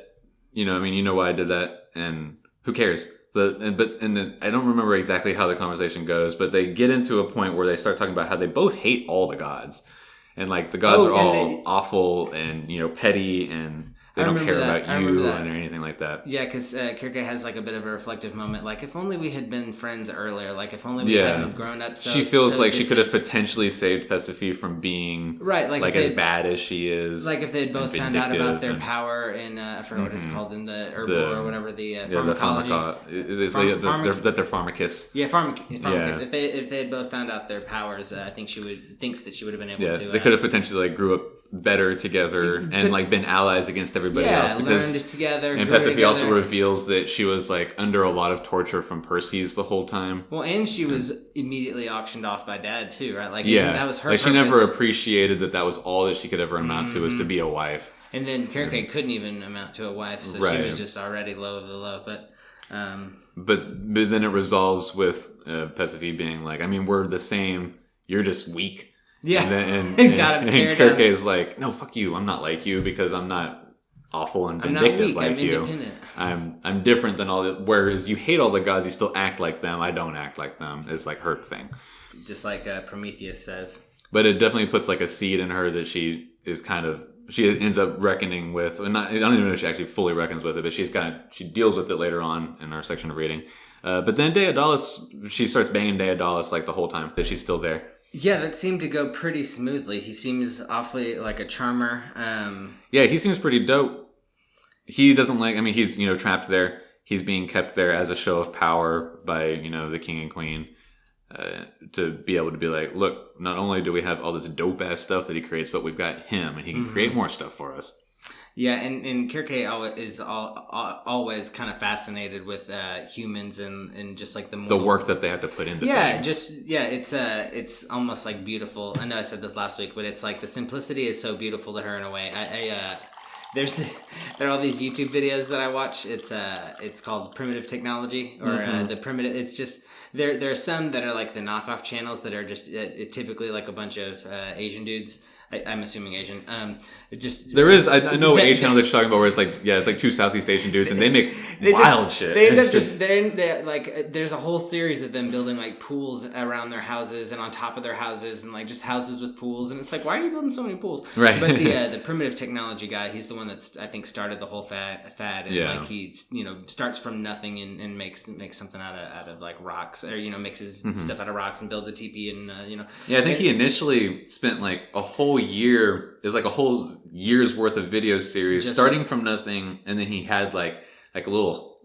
[SPEAKER 1] You know why I did that. And who cares? I don't remember exactly how the conversation goes, but they get into a point where they start talking about how they both hate all the gods, and like the gods are all awful and petty, and they don't care about you or anything like that.
[SPEAKER 2] Yeah, because Circe has like a bit of a reflective moment. Like, if only we had been friends earlier. Like, if only we hadn't grown up.
[SPEAKER 1] She feels like she could have potentially saved Persephone from being like as bad as she is.
[SPEAKER 2] Like if they had both found out about their power in I forget what it's called in the herbal or whatever the pharmacology.
[SPEAKER 1] That they're pharmacus.
[SPEAKER 2] Yeah, pharmacus. Yeah. If they had both found out their powers, I think thinks that she would have been able to.
[SPEAKER 1] They could have potentially like grew up better together and like been allies against everybody else, because
[SPEAKER 2] learned together.
[SPEAKER 1] And Persephone also reveals that she was like under a lot of torture from Perseus the whole time.
[SPEAKER 2] Well, and she was immediately auctioned off by Dad too, right? Like, that was her. Like,
[SPEAKER 1] she never appreciated that was all that she could ever amount to, was to be a wife.
[SPEAKER 2] And then Circe couldn't even amount to a wife, so she was just already low of the low. But
[SPEAKER 1] then it resolves with Persephone being like, I mean, we're the same. You're just weak.
[SPEAKER 2] Yeah,
[SPEAKER 1] and Circe is like, no, fuck you. I'm not like you because I'm not awful and vindictive like you. I'm different than all the. Whereas you hate all the gods, you still act like them. I don't act like them. It's like her thing.
[SPEAKER 2] Just like Prometheus says.
[SPEAKER 1] But it definitely puts like a seed in her that she ends up reckoning with. And I don't even know if she actually fully reckons with it, but she deals with it later on in our section of reading. But then Daedalus, she starts banging Daedalus like the whole time that she's still there.
[SPEAKER 2] Yeah, that seemed to go pretty smoothly. He seems awfully like a charmer.
[SPEAKER 1] Yeah, he seems pretty dope. He doesn't like, I mean, he's, trapped there. He's being kept there as a show of power by, the king and queen. To be able to be like, look, not only do we have all this dope ass stuff that he creates, but we've got him and he can create more stuff for us.
[SPEAKER 2] Yeah, and Circe is always kind of fascinated with humans and just like the
[SPEAKER 1] work that they have to put into things.
[SPEAKER 2] It's almost like beautiful. I know I said this last week, but it's like the simplicity is so beautiful to her in a way. There are all these YouTube videos that I watch. It's called Primitive Technology or the primitive. It's just there are some that are like the knockoff channels that are just typically like a bunch of Asian dudes. I'm assuming Asian.
[SPEAKER 1] There is. I know a channel that you're talking about where it's like two Southeast Asian dudes and they make wild shit.
[SPEAKER 2] They end up there's a whole series of them building like pools around their houses and on top of their houses and like just houses with pools, and it's like, why are you building so many pools?
[SPEAKER 1] Right.
[SPEAKER 2] But the Primitive Technology guy, he's the one that's I think started the whole fad and like he starts from nothing and makes something out of like rocks, or mixes stuff out of rocks and builds a teepee and
[SPEAKER 1] Yeah, I think he initially spent like a whole year. Is like a whole year's worth of video series starting from nothing, and then he had like a little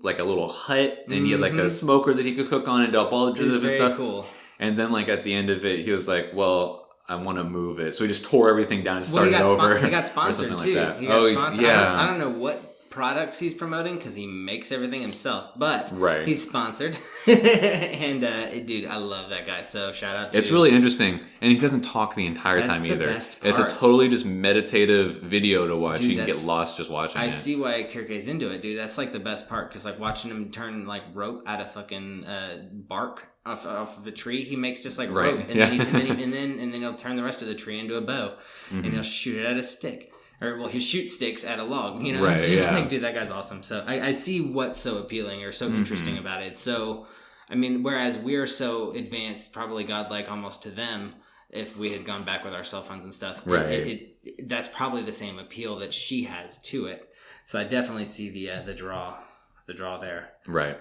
[SPEAKER 1] hut, and he had like a smoker that he could cook on and do up all the different stuff.
[SPEAKER 2] Cool.
[SPEAKER 1] And then like at the end of it, he was like, "Well, I want to move it," so he just tore everything down and started over.
[SPEAKER 2] He got sponsored too.
[SPEAKER 1] Like that.
[SPEAKER 2] He got sponsored.
[SPEAKER 1] Yeah.
[SPEAKER 2] I don't know what products he's promoting because he makes everything himself, but
[SPEAKER 1] right.
[SPEAKER 2] he's sponsored. And dude, I love that guy. So shout out to
[SPEAKER 1] It's really interesting, and he doesn't talk the entire time either.
[SPEAKER 2] Best part.
[SPEAKER 1] It's a totally just meditative video to watch.
[SPEAKER 2] Dude,
[SPEAKER 1] you can get lost just watching it.
[SPEAKER 2] I see why Kirke's into it, dude. That's like the best part because like watching him turn like rope out of fucking bark off of a tree. He makes just like rope, and, then he'll turn the rest of the tree into a bow, and he'll shoot it at a stick. Or, well, he shoots sticks at a log, you know?
[SPEAKER 1] Right,
[SPEAKER 2] it's just like, dude, that guy's awesome. So I see what's so appealing or so interesting about it. So, I mean, whereas we're so advanced, probably godlike almost to them, if we had gone back with our cell phones and stuff,
[SPEAKER 1] right.
[SPEAKER 2] That's probably the same appeal that she has to it. So I definitely see the draw there.
[SPEAKER 1] Right.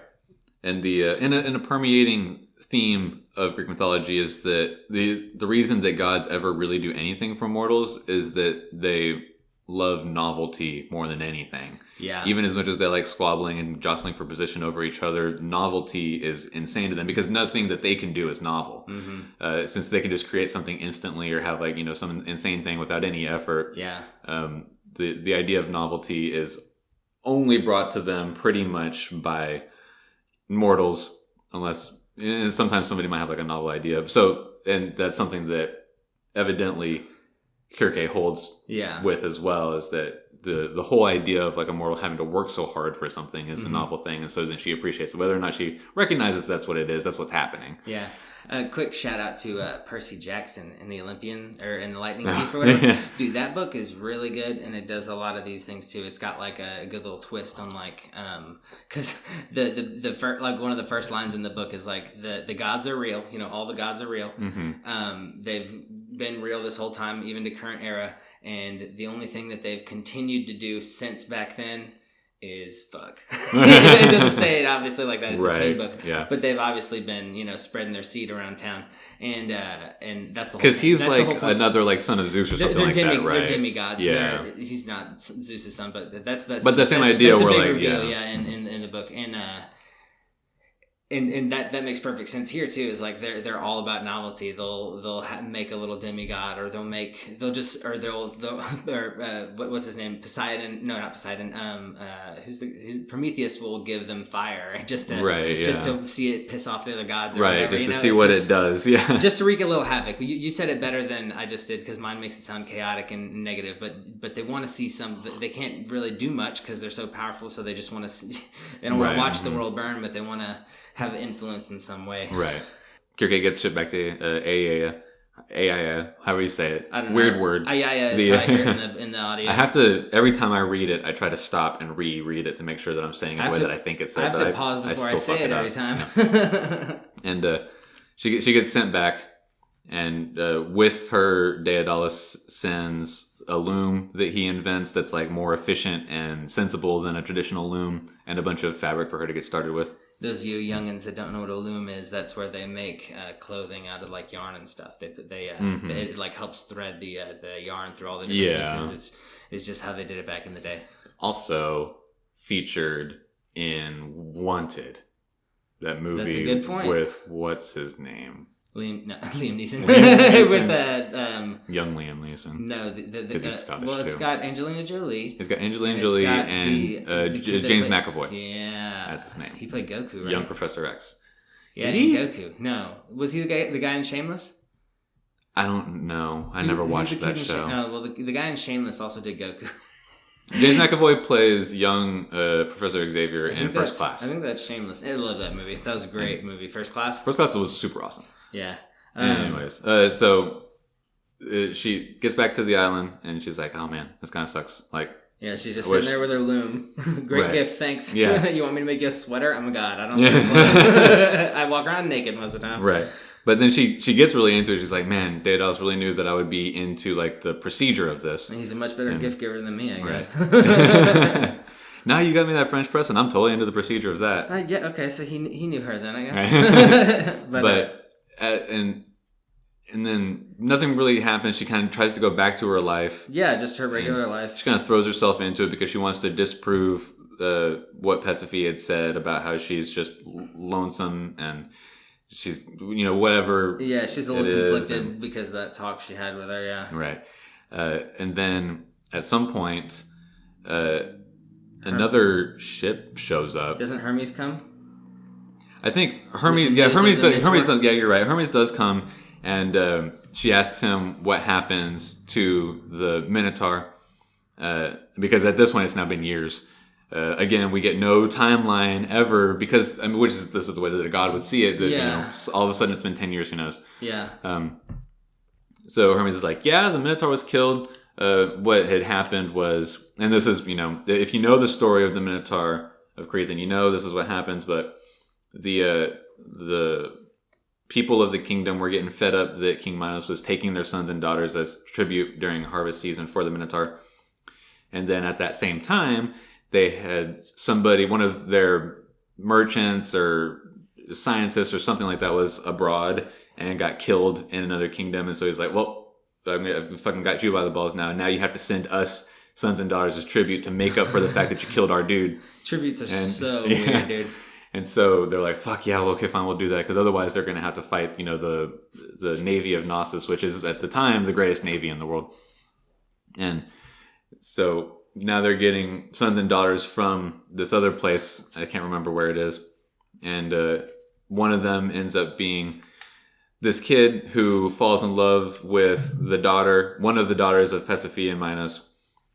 [SPEAKER 1] And the in a permeating theme of Greek mythology is that the reason that gods ever really do anything for mortals is that they love novelty more than anything.
[SPEAKER 2] Yeah.
[SPEAKER 1] Even as much as they like squabbling and jostling for position over each other, novelty is insane to them because nothing that they can do is novel. Since they can just create something instantly or have like, you know, some insane thing without any effort.
[SPEAKER 2] Yeah.
[SPEAKER 1] The idea of novelty is only brought to them pretty much by mortals, unless sometimes somebody might have like a novel idea. So, and that's something that evidently Kirke holds with as well, is that the whole idea of like a mortal having to work so hard for something is a novel thing, and so then she appreciates it, whether or not she recognizes that's what it is, that's what's happening.
[SPEAKER 2] Yeah. A quick shout out to Percy Jackson in the Olympian or in the Lightning Thief or whatever. Dude, that book is really good, and it does a lot of these things too. It's got like a good little twist on like because the first, like one of the first lines in the book is like the gods are real. You know, all the gods are real. They've been real this whole time, even to current era, and the only thing that they've continued to do since back then is fuck. It doesn't say it obviously like that. It's a teen book, but they've obviously been, you know, spreading their seed around town, and that's the whole
[SPEAKER 1] because he's
[SPEAKER 2] that's
[SPEAKER 1] like another like son of Zeus or something like that, right?
[SPEAKER 2] They're demigods.
[SPEAKER 1] Yeah,
[SPEAKER 2] he's not Zeus's son, but that's
[SPEAKER 1] but the same idea.
[SPEAKER 2] That's
[SPEAKER 1] where
[SPEAKER 2] a big
[SPEAKER 1] like
[SPEAKER 2] reveal, in the book, and that makes perfect sense here too. Is like they're all about novelty. They'll make a little demigod, or what's his name? Poseidon? No, not Poseidon. Who's Prometheus will give them fire just to see it piss off the other gods, or whatever,
[SPEAKER 1] just to see what it does. Yeah,
[SPEAKER 2] just to wreak a little havoc. You said it better than I just did because mine makes it sound chaotic and negative. But they want to see some. They can't really do much because they're so powerful. So they just want to see. They don't want to watch the world burn, but they want to have influence in some way.
[SPEAKER 1] Right. Kirke gets shit back to Aia, however you say it.
[SPEAKER 2] I don't know.
[SPEAKER 1] Weird word.
[SPEAKER 2] Aia is how I hear it in the audio.
[SPEAKER 1] I have to, every time I read it, I try to stop and reread it to make sure that I'm saying it the way that I think it's said.
[SPEAKER 2] I have to pause before I say it every time.
[SPEAKER 1] And she gets sent back, and with her, Daedalus sends a loom that he invents that's like more efficient and sensible than a traditional loom, and a bunch of fabric for her to get started with.
[SPEAKER 2] Those of you youngins that don't know what a loom is, that's where they make clothing out of like yarn and stuff. It like helps thread the yarn through all the different pieces. It's just how they did it back in the day.
[SPEAKER 1] Also featured in Wanted, that movie. That's a good point. With what's his name?
[SPEAKER 2] Liam Neeson. With
[SPEAKER 1] young Liam Neeson.
[SPEAKER 2] No, because
[SPEAKER 1] he's Scottish.
[SPEAKER 2] Well, it's got Angelina Jolie.
[SPEAKER 1] It's got Angelina Jolie and James McAvoy.
[SPEAKER 2] Yeah,
[SPEAKER 1] that's his name.
[SPEAKER 2] He played Goku, right?
[SPEAKER 1] Young Professor X.
[SPEAKER 2] Yeah, Goku. No, was he the guy in Shameless?
[SPEAKER 1] I don't know. I never watched that show.
[SPEAKER 2] No, well, the guy in Shameless also did Goku.
[SPEAKER 1] James McAvoy plays young Professor Xavier in First Class.
[SPEAKER 2] I think that's Shameless. I love that movie. That was a great movie. First Class?
[SPEAKER 1] First Class was super awesome.
[SPEAKER 2] Yeah.
[SPEAKER 1] Anyways, so she gets back to the island, and she's like, oh man, this kind of sucks. Like,
[SPEAKER 2] yeah, she's just sitting there with her loom. Great gift, thanks.
[SPEAKER 1] Yeah.
[SPEAKER 2] You want me to make you a sweater? I'm a god. I don't know. I walk around naked most of the time.
[SPEAKER 1] Right. But then she gets really into it. She's like, man, Daedalus really knew that I would be into like the procedure of this.
[SPEAKER 2] He's a much better gift giver than me, I guess.
[SPEAKER 1] Right. Now you got me that French press, and I'm totally into the procedure of that.
[SPEAKER 2] Yeah, okay, so he knew her then, I guess.
[SPEAKER 1] But and then nothing really happens. She kind of tries to go back to her life.
[SPEAKER 2] Yeah, just her regular life.
[SPEAKER 1] She kind of throws herself into it because she wants to disprove what Persephone had said about how she's just lonesome and she's, whatever.
[SPEAKER 2] Yeah, she's a little conflicted because of that talk she had with her, yeah.
[SPEAKER 1] Right. And then at some point, another ship shows up.
[SPEAKER 2] Doesn't Hermes come?
[SPEAKER 1] I think Hermes. Yeah, Hermes. Yeah, you're right. Hermes does come, and she asks him what happens to the Minotaur, because at this point it's now been years. Again, we get no timeline ever because this is the way that a god would see it. That, all of a sudden it's been 10 years. Who knows?
[SPEAKER 2] Yeah.
[SPEAKER 1] So Hermes is like, yeah, the Minotaur was killed. What had happened was, and this is, if you know the story of the Minotaur of Crete, then you know this is what happens. But the people of the kingdom were getting fed up that King Minos was taking their sons and daughters as tribute during harvest season for the Minotaur. And then at that same time, they had one of their merchants or scientists or something like that was abroad and got killed in another kingdom. And so he's like, well, I fucking got you by the balls now. Now you have to send us sons and daughters as tribute to make up for the fact that you killed our dude.
[SPEAKER 2] Tributes are so weird, dude.
[SPEAKER 1] And so they're like, fuck yeah, well, okay, fine, we'll do that. Because otherwise they're going to have to fight, the navy of Knossos, which is at the time the greatest navy in the world. And so now they're getting sons and daughters from this other place. I can't remember where it is. And one of them ends up being this kid who falls in love with one of the daughters of Pasiphae and Minos.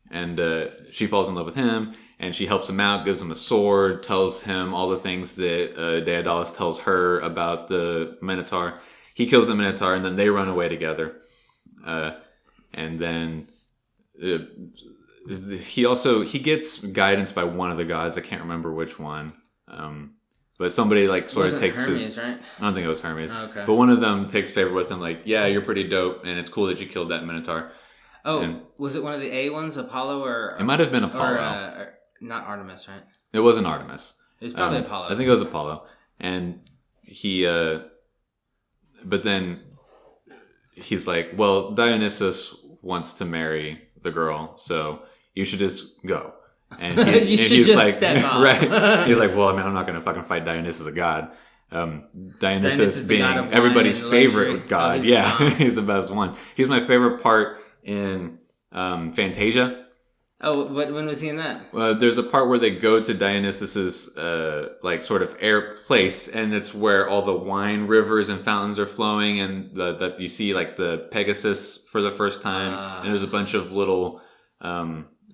[SPEAKER 1] And she falls in love with him. And she helps him out, gives him a sword, tells him all the things that Daedalus tells her about the Minotaur. He kills the Minotaur, and then they run away together. And then he gets guidance by one of the gods. I can't remember which one. But somebody sort of takes
[SPEAKER 2] Hermes, right?
[SPEAKER 1] I don't think it was Hermes.
[SPEAKER 2] Oh, okay.
[SPEAKER 1] But one of them takes favor with him, like, yeah, you're pretty dope, and it's cool that you killed that Minotaur.
[SPEAKER 2] Oh,
[SPEAKER 1] and
[SPEAKER 2] was it one of the A ones, Apollo, or
[SPEAKER 1] it might have been Apollo.
[SPEAKER 2] Or, not Artemis, right?
[SPEAKER 1] It wasn't Artemis.
[SPEAKER 2] It was probably Apollo.
[SPEAKER 1] I think it was Apollo. And he, but then he's like, well, Dionysus wants to marry the girl, so you should just go. And
[SPEAKER 2] he's like, step off.
[SPEAKER 1] Right. He's like, well, I mean, I'm not going to fucking fight Dionysus, a god. Dionysus being everybody's favorite god.
[SPEAKER 2] Oh,
[SPEAKER 1] yeah, he's the best one. He's my favorite part in Fantasia.
[SPEAKER 2] Oh, when was he in that?
[SPEAKER 1] There's a part where they go to Dionysus's sort of air place, and it's where all the wine rivers and fountains are flowing, and that you see the Pegasus for the first time, and there's a bunch of little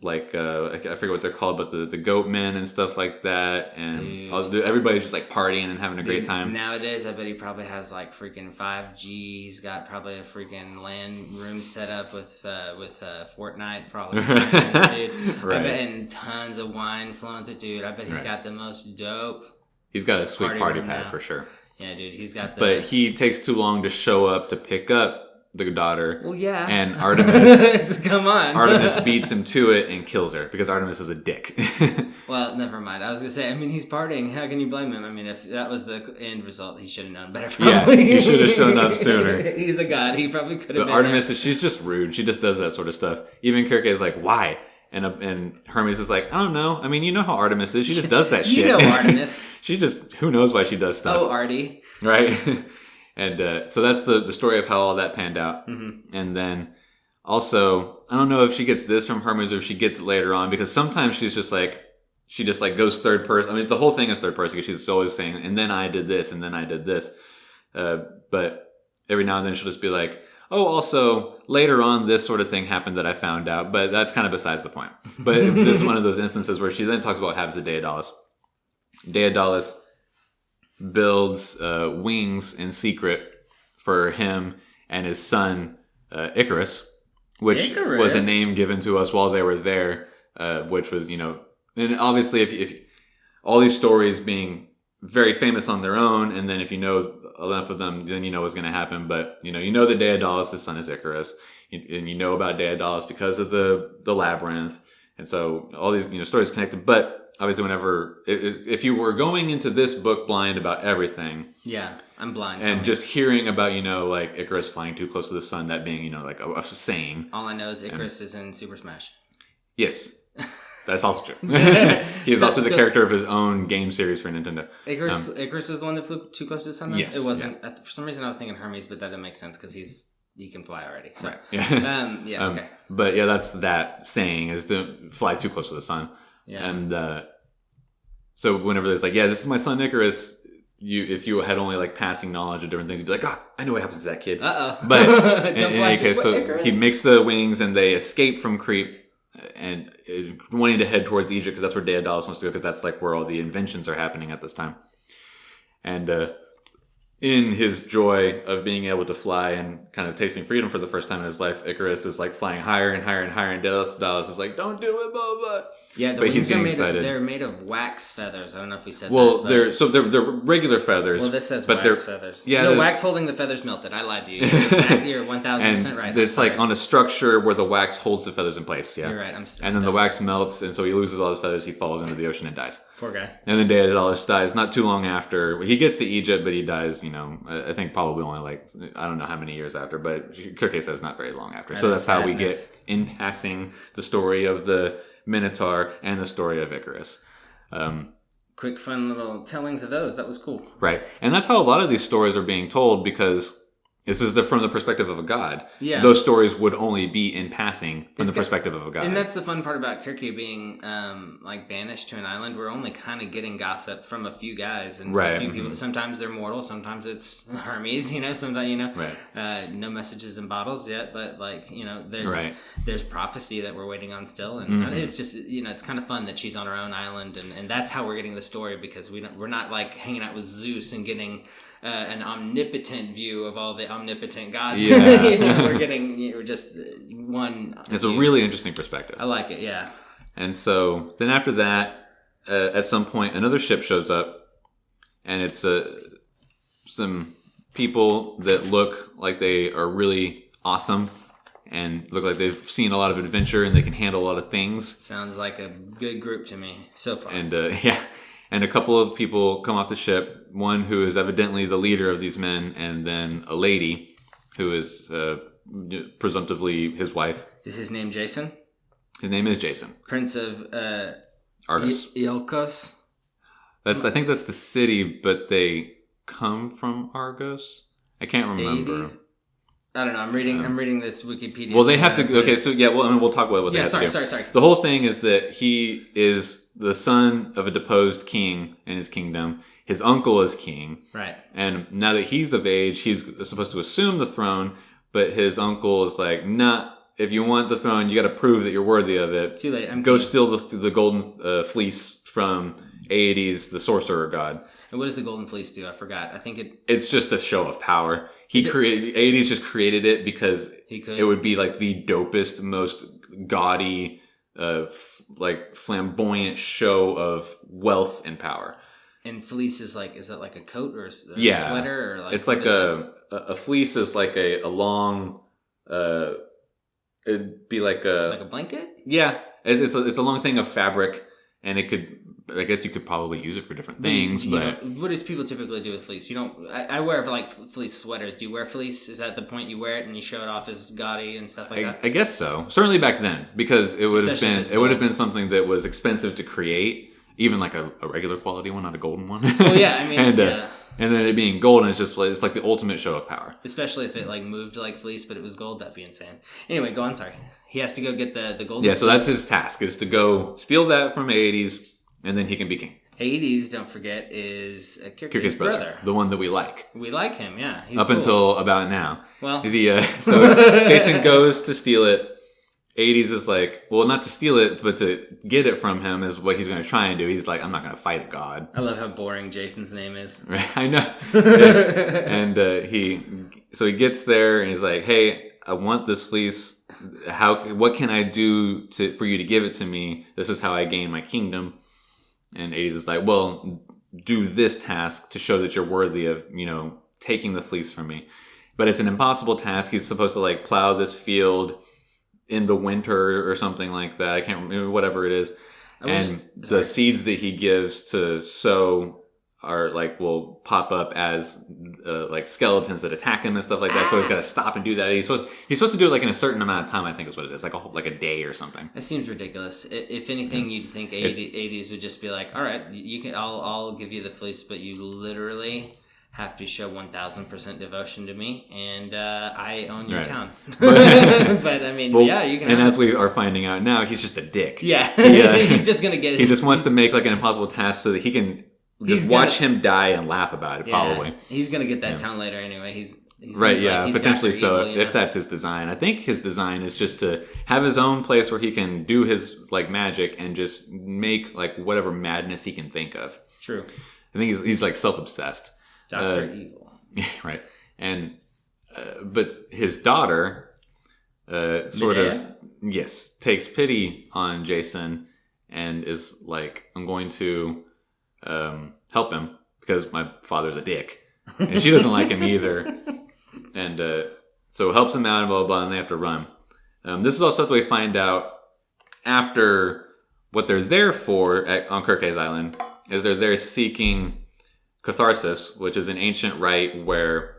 [SPEAKER 1] I forget what they're called, but the goat men and stuff like that, and everybody's just partying and having a great time.
[SPEAKER 2] Nowadays, I bet he probably has freaking 5G. He's got probably a freaking land room set up with Fortnite for all his friends, dude.
[SPEAKER 1] Right.
[SPEAKER 2] I bet, and tons of wine flowing through, dude. I bet he's got the most dope.
[SPEAKER 1] He's got a sweet party pad for sure.
[SPEAKER 2] Yeah, dude, he's got the.
[SPEAKER 1] But he takes too long to show up to pick up the daughter.
[SPEAKER 2] Well, yeah.
[SPEAKER 1] And Artemis
[SPEAKER 2] come on.
[SPEAKER 1] Artemis beats him to it and kills her because Artemis is a dick.
[SPEAKER 2] Well, never mind. I was gonna say, he's partying. How can you blame him? If that was the end result, he should have known better. Probably.
[SPEAKER 1] Yeah, he should have shown up sooner.
[SPEAKER 2] He's a god. He probably could have.
[SPEAKER 1] But Artemis, she's just rude. She just does that sort of stuff. Even Kirke is like, why? And Hermes is like, I don't know. You know how Artemis is. She just does that shit.
[SPEAKER 2] You know Artemis.
[SPEAKER 1] She just, who knows why she does stuff.
[SPEAKER 2] Oh, Artie.
[SPEAKER 1] Right? And so that's the story of how all that panned out.
[SPEAKER 2] Mm-hmm.
[SPEAKER 1] And then also, I don't know if she gets this from Hermes or if she gets it later on, because sometimes she's just she just goes third person. The whole thing is third person because she's always saying, and then I did this, and then I did this. But every now and then she'll just be like, oh, also later on this sort of thing happened that I found out, but that's kind of besides the point. But this is one of those instances where she then talks about what happens to Daedalus. Daedalus builds wings in secret for him and his son Icarus, which was a name given to us while they were there, which was, and obviously if all these stories being very famous on their own, and then if you know enough of them, then you know what's going to happen. But you know that Daedalus' son is Icarus, and you know about Daedalus because of the labyrinth, and so all these stories connected. But obviously, whenever if you were going into this book blind about everything,
[SPEAKER 2] yeah, I'm blind,
[SPEAKER 1] and just hearing about Icarus flying too close to the sun, that being a saying.
[SPEAKER 2] All I know is Icarus is in Super Smash.
[SPEAKER 1] Yes. That's also true. He is also the character of his own game series for Nintendo.
[SPEAKER 2] Icarus is the one that flew too close to the sun?
[SPEAKER 1] Yes.
[SPEAKER 2] It wasn't. Yeah. For some reason, I was thinking Hermes, but that didn't make sense because he can fly already. So.
[SPEAKER 1] Right. Yeah.
[SPEAKER 2] Yeah, okay.
[SPEAKER 1] But yeah, that's that saying, is to fly too close to the sun.
[SPEAKER 2] Yeah.
[SPEAKER 1] And so whenever there's like, yeah, this is my son Icarus, if you had only like passing knowledge of different things, you'd be like, I know what happens to that kid. But in any case, so Icarus. He makes the wings and they escape from Crete and wanting to head towards Egypt because that's where Daedalus wants to go because that's like where all the inventions are happening at this time. And in his joy of being able to fly and kind of tasting freedom for the first time in his life, Icarus is like flying higher and higher and higher, and Daedalus is like, "Don't do it, blah blah."
[SPEAKER 2] Yeah, the wings are they're made of wax feathers. I don't know if we said
[SPEAKER 1] that.
[SPEAKER 2] Well,
[SPEAKER 1] they're regular feathers.
[SPEAKER 2] Well, this says wax feathers.
[SPEAKER 1] Yeah,
[SPEAKER 2] no, wax holding the feathers melted. I lied to you. You're 1,000% right.
[SPEAKER 1] It's like on a structure where the wax holds the feathers in place. Yeah,
[SPEAKER 2] you're right.
[SPEAKER 1] And then the wax melts, and so he loses all his feathers. He falls into the ocean and dies.
[SPEAKER 2] Poor guy.
[SPEAKER 1] And then Daedalus dies not too long after. He gets to Egypt, but he dies, I think probably only like, I don't know how many years after, but Kirke says not very long after. So that's how we get, in passing, the story of the Minotaur and the story of Icarus.
[SPEAKER 2] Quick, fun little tellings of those. That was cool.
[SPEAKER 1] Right. And that's how a lot of these stories are being told because this is from the perspective of a god.
[SPEAKER 2] Yeah.
[SPEAKER 1] Those stories would only be in passing from the perspective of a god.
[SPEAKER 2] And that's the fun part about Kirke being banished to an island. We're only kind of getting gossip from a few guys and a few people. Sometimes they're mortal. Sometimes it's Hermes. Sometimes
[SPEAKER 1] right.
[SPEAKER 2] No messages in bottles yet, but there's prophecy that we're waiting on still, and it's just it's kind of fun that she's on her own island, and that's how we're getting the story because we're not like hanging out with Zeus and getting an omnipotent view of all the omnipotent gods.
[SPEAKER 1] Yeah.
[SPEAKER 2] we're just one.
[SPEAKER 1] It's a really interesting perspective.
[SPEAKER 2] I like it, yeah.
[SPEAKER 1] And so then after that, at some point, another ship shows up, and it's some people that look like they are really awesome and look like they've seen a lot of adventure and they can handle a lot of things.
[SPEAKER 2] Sounds like a good group to me so far.
[SPEAKER 1] And and a couple of people come off the ship, one who is evidently the leader of these men, and then a lady who is presumptively his wife.
[SPEAKER 2] Is his name Jason?
[SPEAKER 1] His name is Jason.
[SPEAKER 2] Prince of
[SPEAKER 1] Argos.
[SPEAKER 2] Iolcos?
[SPEAKER 1] I think that's the city, but they come from Argos? I can't remember.
[SPEAKER 2] 80s? I don't know. I'm reading this Wikipedia.
[SPEAKER 1] Well, they have to. Okay, so yeah. Well, I mean, we'll talk about what they have to do.
[SPEAKER 2] Sorry.
[SPEAKER 1] The whole thing is that he is the son of a deposed king in his kingdom. His uncle is king.
[SPEAKER 2] Right.
[SPEAKER 1] And now that he's of age, he's supposed to assume the throne. But his uncle is like, nah. If you want the throne, you got to prove that you're worthy of it.
[SPEAKER 2] Too late.
[SPEAKER 1] Go steal the golden fleece from Aedes, the sorcerer god.
[SPEAKER 2] And what does the golden fleece do? I forgot. I think
[SPEAKER 1] it's just a show of power. Aedes just created it because it would be like the dopest, most gaudy, flamboyant show of wealth and power.
[SPEAKER 2] And fleece is that like a coat or a
[SPEAKER 1] sweater?
[SPEAKER 2] Or
[SPEAKER 1] it's like a fleece is like a long, it'd be like a
[SPEAKER 2] blanket?
[SPEAKER 1] Yeah. It's a long thing of fabric, and it could, I guess you could probably use it for different things, but...
[SPEAKER 2] What do people typically do with fleece? I wear fleece sweaters. Do you wear fleece? Is that the point you wear it and you show it off as gaudy and stuff like that?
[SPEAKER 1] I guess so. Certainly back then, because it would have been something that was expensive to create, even like a regular quality one, not a golden one.
[SPEAKER 2] Well, yeah, I mean,
[SPEAKER 1] and then it being golden is it's like the ultimate show of power.
[SPEAKER 2] Especially if it moved like fleece, but it was gold, that'd be insane. Anyway, go on. Sorry, he has to go get the golden.
[SPEAKER 1] Yeah, so that's his task: is to go steal that from Aedes. And then he can be king.
[SPEAKER 2] Aedes, don't forget, is Kirke's brother.
[SPEAKER 1] The one that we like.
[SPEAKER 2] We like him, yeah. He's
[SPEAKER 1] Up until about now.
[SPEAKER 2] Well.
[SPEAKER 1] So Jason goes to steal it. Aedes is like, well, not to steal it, but to get it from him is what he's going to try and do. He's like, I'm not going to fight a god.
[SPEAKER 2] I love how boring Jason's name is.
[SPEAKER 1] Right, I know. Yeah. And he gets there and he's like, hey, I want this fleece. What can I do for you to give it to me? This is how I gain my kingdom. And Aedes is like, well, do this task to show that you're worthy of, taking the fleece from me. But it's an impossible task. He's supposed to plow this field in the winter or something like that. I can't remember, whatever it is. The seeds that he gives to sow are will pop up as skeletons that attack him and stuff like that. So he's got to stop and do that. He's supposed to do it in a certain amount of time. I think is what it is, like a day or something.
[SPEAKER 2] That seems ridiculous. If anything, you'd think Aedes would just be like, all right, you can. I'll give you the fleece, but you literally have to show 1,000% devotion to me, and I own your
[SPEAKER 1] Right.
[SPEAKER 2] town. But I mean, yeah, you can.
[SPEAKER 1] And as we are finding out now, he's just a dick.
[SPEAKER 2] Yeah, he's just gonna get it.
[SPEAKER 1] He just wants to make like an impossible task so that he can just watch him die and laugh about it.
[SPEAKER 2] Yeah,
[SPEAKER 1] probably
[SPEAKER 2] he's gonna get that town later anyway. He's
[SPEAKER 1] right. Yeah,
[SPEAKER 2] like
[SPEAKER 1] potentially so.
[SPEAKER 2] Evil,
[SPEAKER 1] if that's his design, I think his design is just to have his own place where he can do his like magic and just make like whatever madness he can think of.
[SPEAKER 2] True.
[SPEAKER 1] I think he's like self-obsessed.
[SPEAKER 2] Dr. Evil.
[SPEAKER 1] Right. And but his daughter sort of takes pity on Jason and is like, I'm going to help him because my father's a dick. And she doesn't like him either. And so helps him out and blah, blah, blah, and they have to run. This is all stuff that we find out after what they're there for on Kirke's Island is they're there seeking catharsis, which is an ancient rite where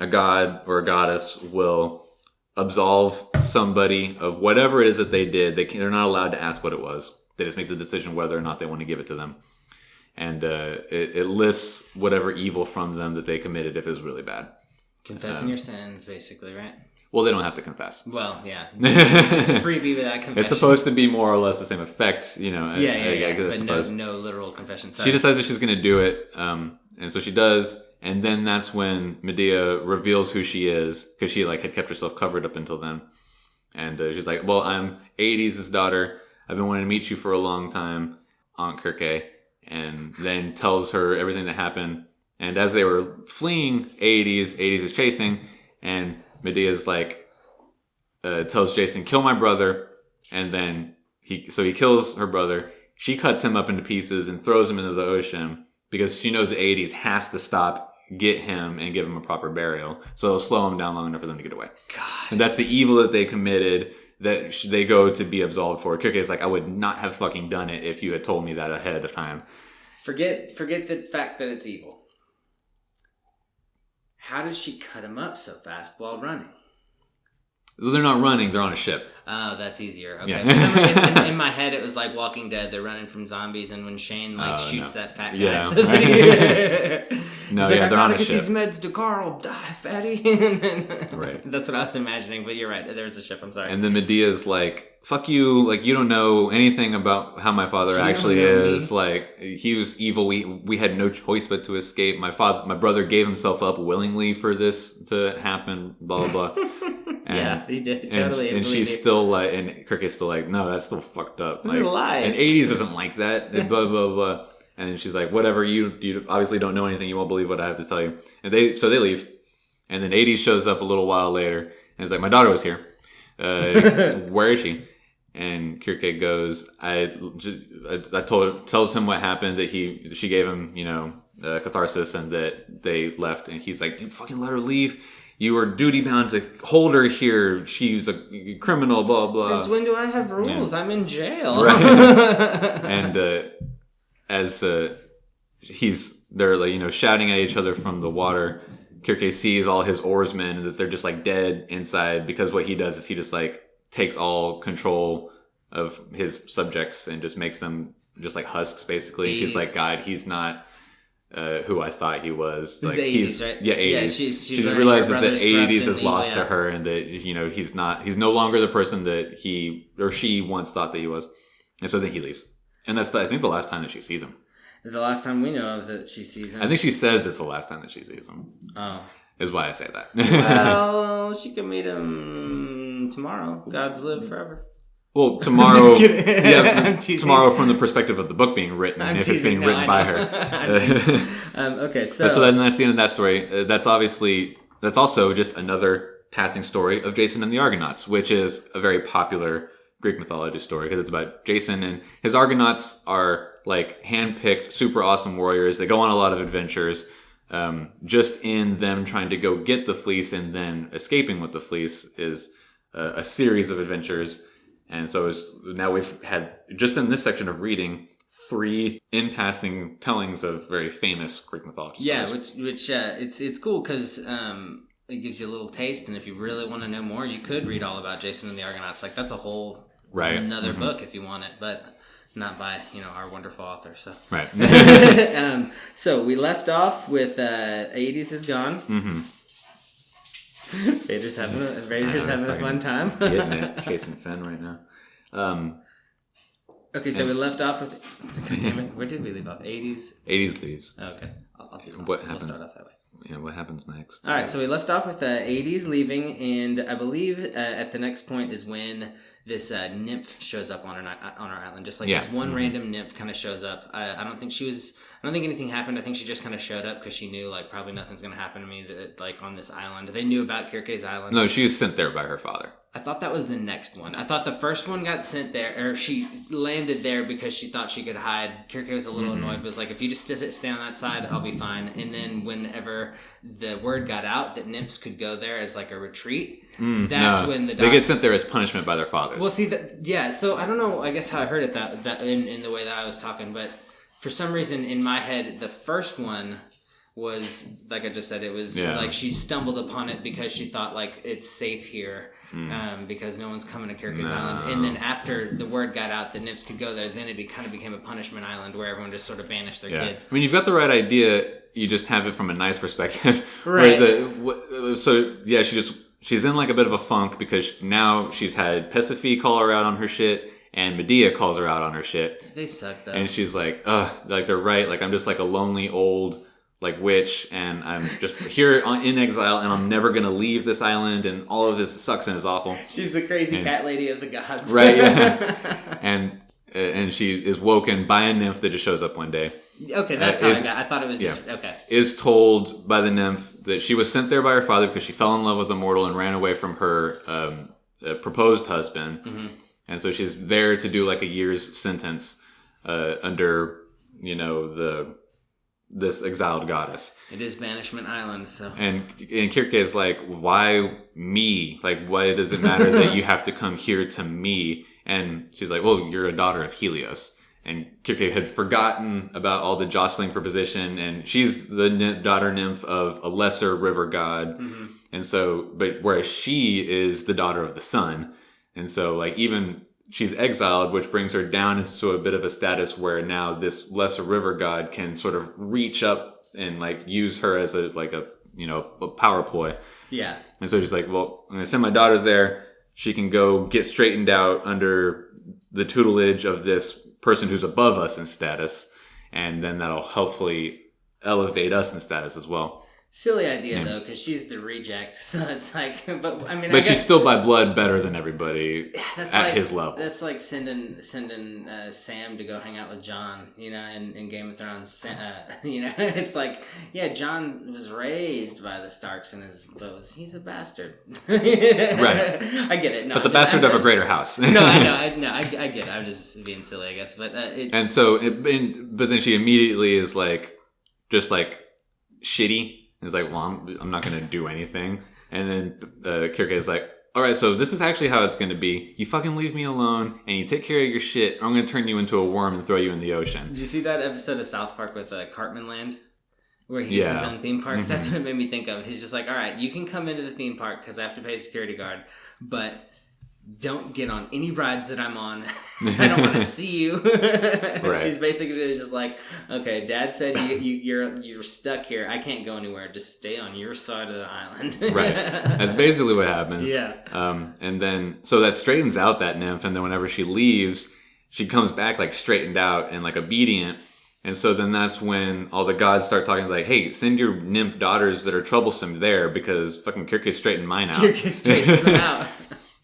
[SPEAKER 1] a god or a goddess will absolve somebody of whatever it is that they did. They're not allowed to ask what it was. They just make the decision whether or not they want to give it to them. And it lifts whatever evil from them that they committed if it was really bad.
[SPEAKER 2] Confessing your sins, basically, right?
[SPEAKER 1] Well, they don't have to confess.
[SPEAKER 2] Well, yeah. Just a freebie without confession.
[SPEAKER 1] It's supposed to be more or less the same effect, you know.
[SPEAKER 2] Yeah. But no literal confession. Sorry.
[SPEAKER 1] She decides that she's going to do it, and so she does. And then that's when Medea reveals who she is, because she like had kept herself covered up until then. And she's like, well, I'm Aedes' daughter. I've been wanting to meet you for a long time, Aunt Kirke. And then tells her everything that happened. And as they were fleeing Aedes is chasing, and Medea's like, tells Jason, kill my brother. And then he kills her brother. She cuts him up into pieces and throws him into the ocean because she knows that Aedes has to stop, get him, and give him a proper burial. So it'll slow him down long enough for them to get away.
[SPEAKER 2] God. And
[SPEAKER 1] that's the evil that they committed that they go to be absolved for. Kirke is like, I would not have fucking done it if you had told me that ahead of time.
[SPEAKER 2] Forget the fact that it's evil. How did she cut him up so fast while running?
[SPEAKER 1] Well, they're not running. They're on a ship.
[SPEAKER 2] Oh, that's easier. Okay.
[SPEAKER 1] Yeah.
[SPEAKER 2] In my head, it was like Walking Dead. They're running from zombies, and when Shane shoots that fat guy,
[SPEAKER 1] yeah,
[SPEAKER 2] so
[SPEAKER 1] right. No, yeah, they're on a ship.
[SPEAKER 2] Get these meds to Carl. Die, fatty.
[SPEAKER 1] Right.
[SPEAKER 2] That's what I was imagining. But you're right. There's a ship. I'm sorry.
[SPEAKER 1] And then Medea's like, "Fuck you! Like you don't know anything about how my father actually is. Like he was evil. We had no choice but to escape. My brother gave himself up willingly for this to happen. Blah blah blah." And,
[SPEAKER 2] yeah, he did. Totally.
[SPEAKER 1] And she's still like, and Kirke's still like, no, that's still fucked up.
[SPEAKER 2] Like, lies.
[SPEAKER 1] And Aedes isn't like that. And blah, blah, blah. And then she's like, whatever, you obviously don't know anything. You won't believe what I have to tell you. And they leave. And then Aedes shows up a little while later. And is like, my daughter was here. Where is she? And Kirke goes, tells him what happened, that she gave him, catharsis, and that they left. And he's like, you fucking let her leave. You were duty bound to hold her here. She's a criminal, blah, blah.
[SPEAKER 2] Since when do I have rules? Yeah. I'm in jail.
[SPEAKER 1] Right. And as they're like, shouting at each other from the water, Kirke sees all his oarsmen and that they're just like dead inside, because what he does is he just like takes all control of his subjects and just makes them just like husks, basically. She's like, God, he's not who I thought he was. Like
[SPEAKER 2] Aedes, right?
[SPEAKER 1] Yeah, Aedes.
[SPEAKER 2] Yeah,
[SPEAKER 1] she just realizes that Aedes is lost to her, and that he's no longer the person that he or she once thought that he was. And so then he leaves. And that's I think the last time that she sees him.
[SPEAKER 2] The last time we know of that she sees him.
[SPEAKER 1] I think she says it's the last time that she sees him.
[SPEAKER 2] Oh.
[SPEAKER 1] Is why I say that.
[SPEAKER 2] Well, she can meet him tomorrow. Gods live forever.
[SPEAKER 1] Well, tomorrow,
[SPEAKER 2] yeah,
[SPEAKER 1] tomorrow from the perspective of the book being written, if it's being written by her.
[SPEAKER 2] Okay, so
[SPEAKER 1] that's the end of that story. That's also just another passing story of Jason and the Argonauts, which is a very popular Greek mythology story because it's about Jason, and his Argonauts are like handpicked, super awesome warriors. They go on a lot of adventures. Just in them trying to go get the fleece and then escaping with the fleece is a series of adventures. And so now we've had, just in this section of reading, 3 in-passing tellings of very famous Greek mythology stories.
[SPEAKER 2] Yeah, which it's cool because it gives you a little taste, and if you really want to know more, you could read all about Jason and the Argonauts. Like, that's a whole another book if you want it, but not by our wonderful author. So
[SPEAKER 1] right.
[SPEAKER 2] So we left off with Hades is gone.
[SPEAKER 1] Mm-hmm.
[SPEAKER 2] Vader's having a fun time.
[SPEAKER 1] Getting it, chasing Fenn right now.
[SPEAKER 2] Okay, so we left off with. God damn it! Where did we leave off? 80s.
[SPEAKER 1] 80s leaves.
[SPEAKER 2] Okay, I'll do that.
[SPEAKER 1] What happens?
[SPEAKER 2] We'll start off that way.
[SPEAKER 1] Yeah, what happens next?
[SPEAKER 2] All right, so we left off with 80s leaving, and I believe at the next point is when this nymph shows up on our island. Just like this one random nymph kind of shows up. I don't think anything happened. I think she just kind of showed up because she knew like probably nothing's gonna happen to me like on this island. They knew about Kirke's island.
[SPEAKER 1] No, she was sent there by her father.
[SPEAKER 2] I thought that was the next one. I thought the first one got sent there, or she landed there because she thought she could hide. Kirke was a little annoyed, but was like, if you just stay on that side, I'll be fine. And then whenever the word got out that nymphs could go there as like a retreat, that's when they
[SPEAKER 1] get sent there as punishment by their fathers.
[SPEAKER 2] Well, see, so I don't know, I guess how I heard it that in the way that I was talking, but for some reason in my head, the first one was, like I just said, it was like she stumbled upon it because she thought like it's safe here. Because no one's coming to Kirke's Island. And then after the word got out that nymphs could go there, then it kind of became a punishment island where everyone just sort of banished their kids.
[SPEAKER 1] I mean, you've got the right idea. You just have it from a nice perspective.
[SPEAKER 2] Right.
[SPEAKER 1] She's in like a bit of a funk because now she's had Persephone call her out on her shit and Medea calls her out on her shit.
[SPEAKER 2] They suck though.
[SPEAKER 1] And she's like, like they're right. Like I'm just like a lonely old like witch, and I'm just here in exile, and I'm never gonna leave this island, and all of this sucks and is awful.
[SPEAKER 2] She's the crazy cat lady of the gods,
[SPEAKER 1] right? Yeah. and she is woken by a nymph that just shows up one day.
[SPEAKER 2] Okay, that's how I got. I thought it was just okay.
[SPEAKER 1] Is told by the nymph that she was sent there by her father because she fell in love with a mortal and ran away from her proposed husband, and so she's there to do like a year's sentence under this exiled goddess.
[SPEAKER 2] It is Banishment Island, so.
[SPEAKER 1] And Kirke is like, why me? Like, why does it matter that you have to come here to me? And she's like, well, you're a daughter of Helios. And Kirke had forgotten about all the jostling for position, and she's the daughter nymph of a lesser river god. And so, but whereas she is the daughter of the sun. And so, like, even she's exiled, which brings her down into a bit of a status where now this lesser river god can sort of reach up and like use her as a power ploy.
[SPEAKER 2] Yeah.
[SPEAKER 1] And so she's like, well, I'm gonna send my daughter there. She can go get straightened out under the tutelage of this person who's above us in status, and then that'll hopefully elevate us in status as well.
[SPEAKER 2] Silly idea though, because she's the reject. So it's like, but I mean,
[SPEAKER 1] but she's still by blood better than everybody his level.
[SPEAKER 2] That's like sending Sam to go hang out with Jon, in Game of Thrones. It's like, yeah, Jon was raised by the Starks and he's a bastard. Right. I get it. No,
[SPEAKER 1] but the bastard of a greater house.
[SPEAKER 2] No, I know. I get it. I'm just being silly, I guess. But
[SPEAKER 1] but then she immediately is like, just like shitty. He's like, well, I'm not going to do anything. And then Kirke is like, all right, so this is actually how it's going to be. You fucking leave me alone, and you take care of your shit, or I'm going to turn you into a worm and throw you in the ocean.
[SPEAKER 2] Did you see that episode of South Park with Cartman Land? Where he gets his own theme park? That's what it made me think of. He's just like, all right, you can come into the theme park because I have to pay a security guard, but don't get on any rides that I'm on. I don't want to see you. Right. She's basically just like, okay, Dad said you're stuck here. I can't go anywhere. Just stay on your side of the island.
[SPEAKER 1] Right. That's basically what happens.
[SPEAKER 2] Yeah.
[SPEAKER 1] And then, so that straightens out that nymph, and then whenever she leaves, she comes back like straightened out and like obedient. And so then that's when all the gods start talking like, hey, send your nymph daughters that are troublesome there because fucking Kirke straightened mine out.
[SPEAKER 2] Kirke straightens them out.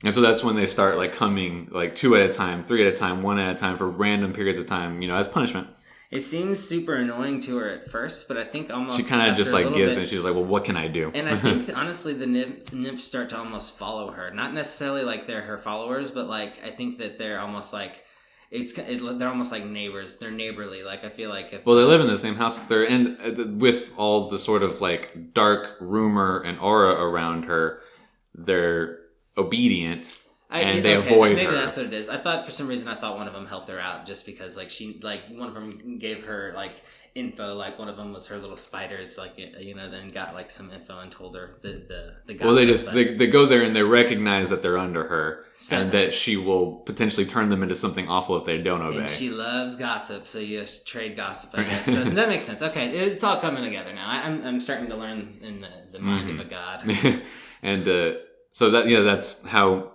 [SPEAKER 1] And so that's when they start like coming like 2 at a time, 3 at a time, 1 at a time for random periods of time, as punishment.
[SPEAKER 2] It seems super annoying to her at first, but I think almost
[SPEAKER 1] she kind of just like gives and she's like, well, what can I do?
[SPEAKER 2] And I think honestly the nymphs start to almost follow her. Not necessarily like they're her followers, but like I think that they're almost like they're almost like neighbors. They're neighborly. Like I feel like if
[SPEAKER 1] they live in the same house. They're in with all the sort of like dark rumor and aura around her. They're obedient and they avoid her.
[SPEAKER 2] Maybe that's what it is. I thought for some reason one of them helped her out just because like one of them gave her like info. Like one of them was her little spiders. Like then got like some info and told her the
[SPEAKER 1] well, they go there and they recognize that they're under her and that she will potentially turn them into something awful if they don't obey.
[SPEAKER 2] And she loves gossip, so you just trade gossip. I guess so that makes sense. Okay, it's all coming together now. I'm starting to learn in the mind of a god.
[SPEAKER 1] And so that's how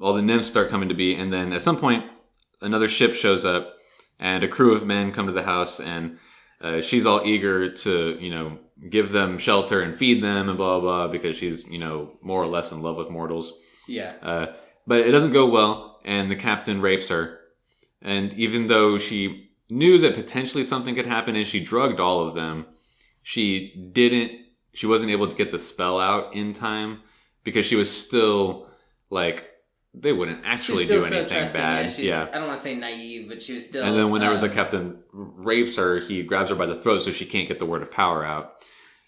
[SPEAKER 1] all the nymphs start coming to be. And then at some point, another ship shows up, and a crew of men come to the house, and she's all eager to, give them shelter and feed them and blah, blah, blah, because she's, more or less in love with mortals.
[SPEAKER 2] Yeah.
[SPEAKER 1] But it doesn't go well, and the captain rapes her. And even though she knew that potentially something could happen and she drugged all of them, she wasn't able to get the spell out in time because she was still like, they wouldn't actually do anything bad.
[SPEAKER 2] I don't want to say naive, but she was still.
[SPEAKER 1] And then whenever the captain rapes her, he grabs her by the throat so she can't get the word of power out.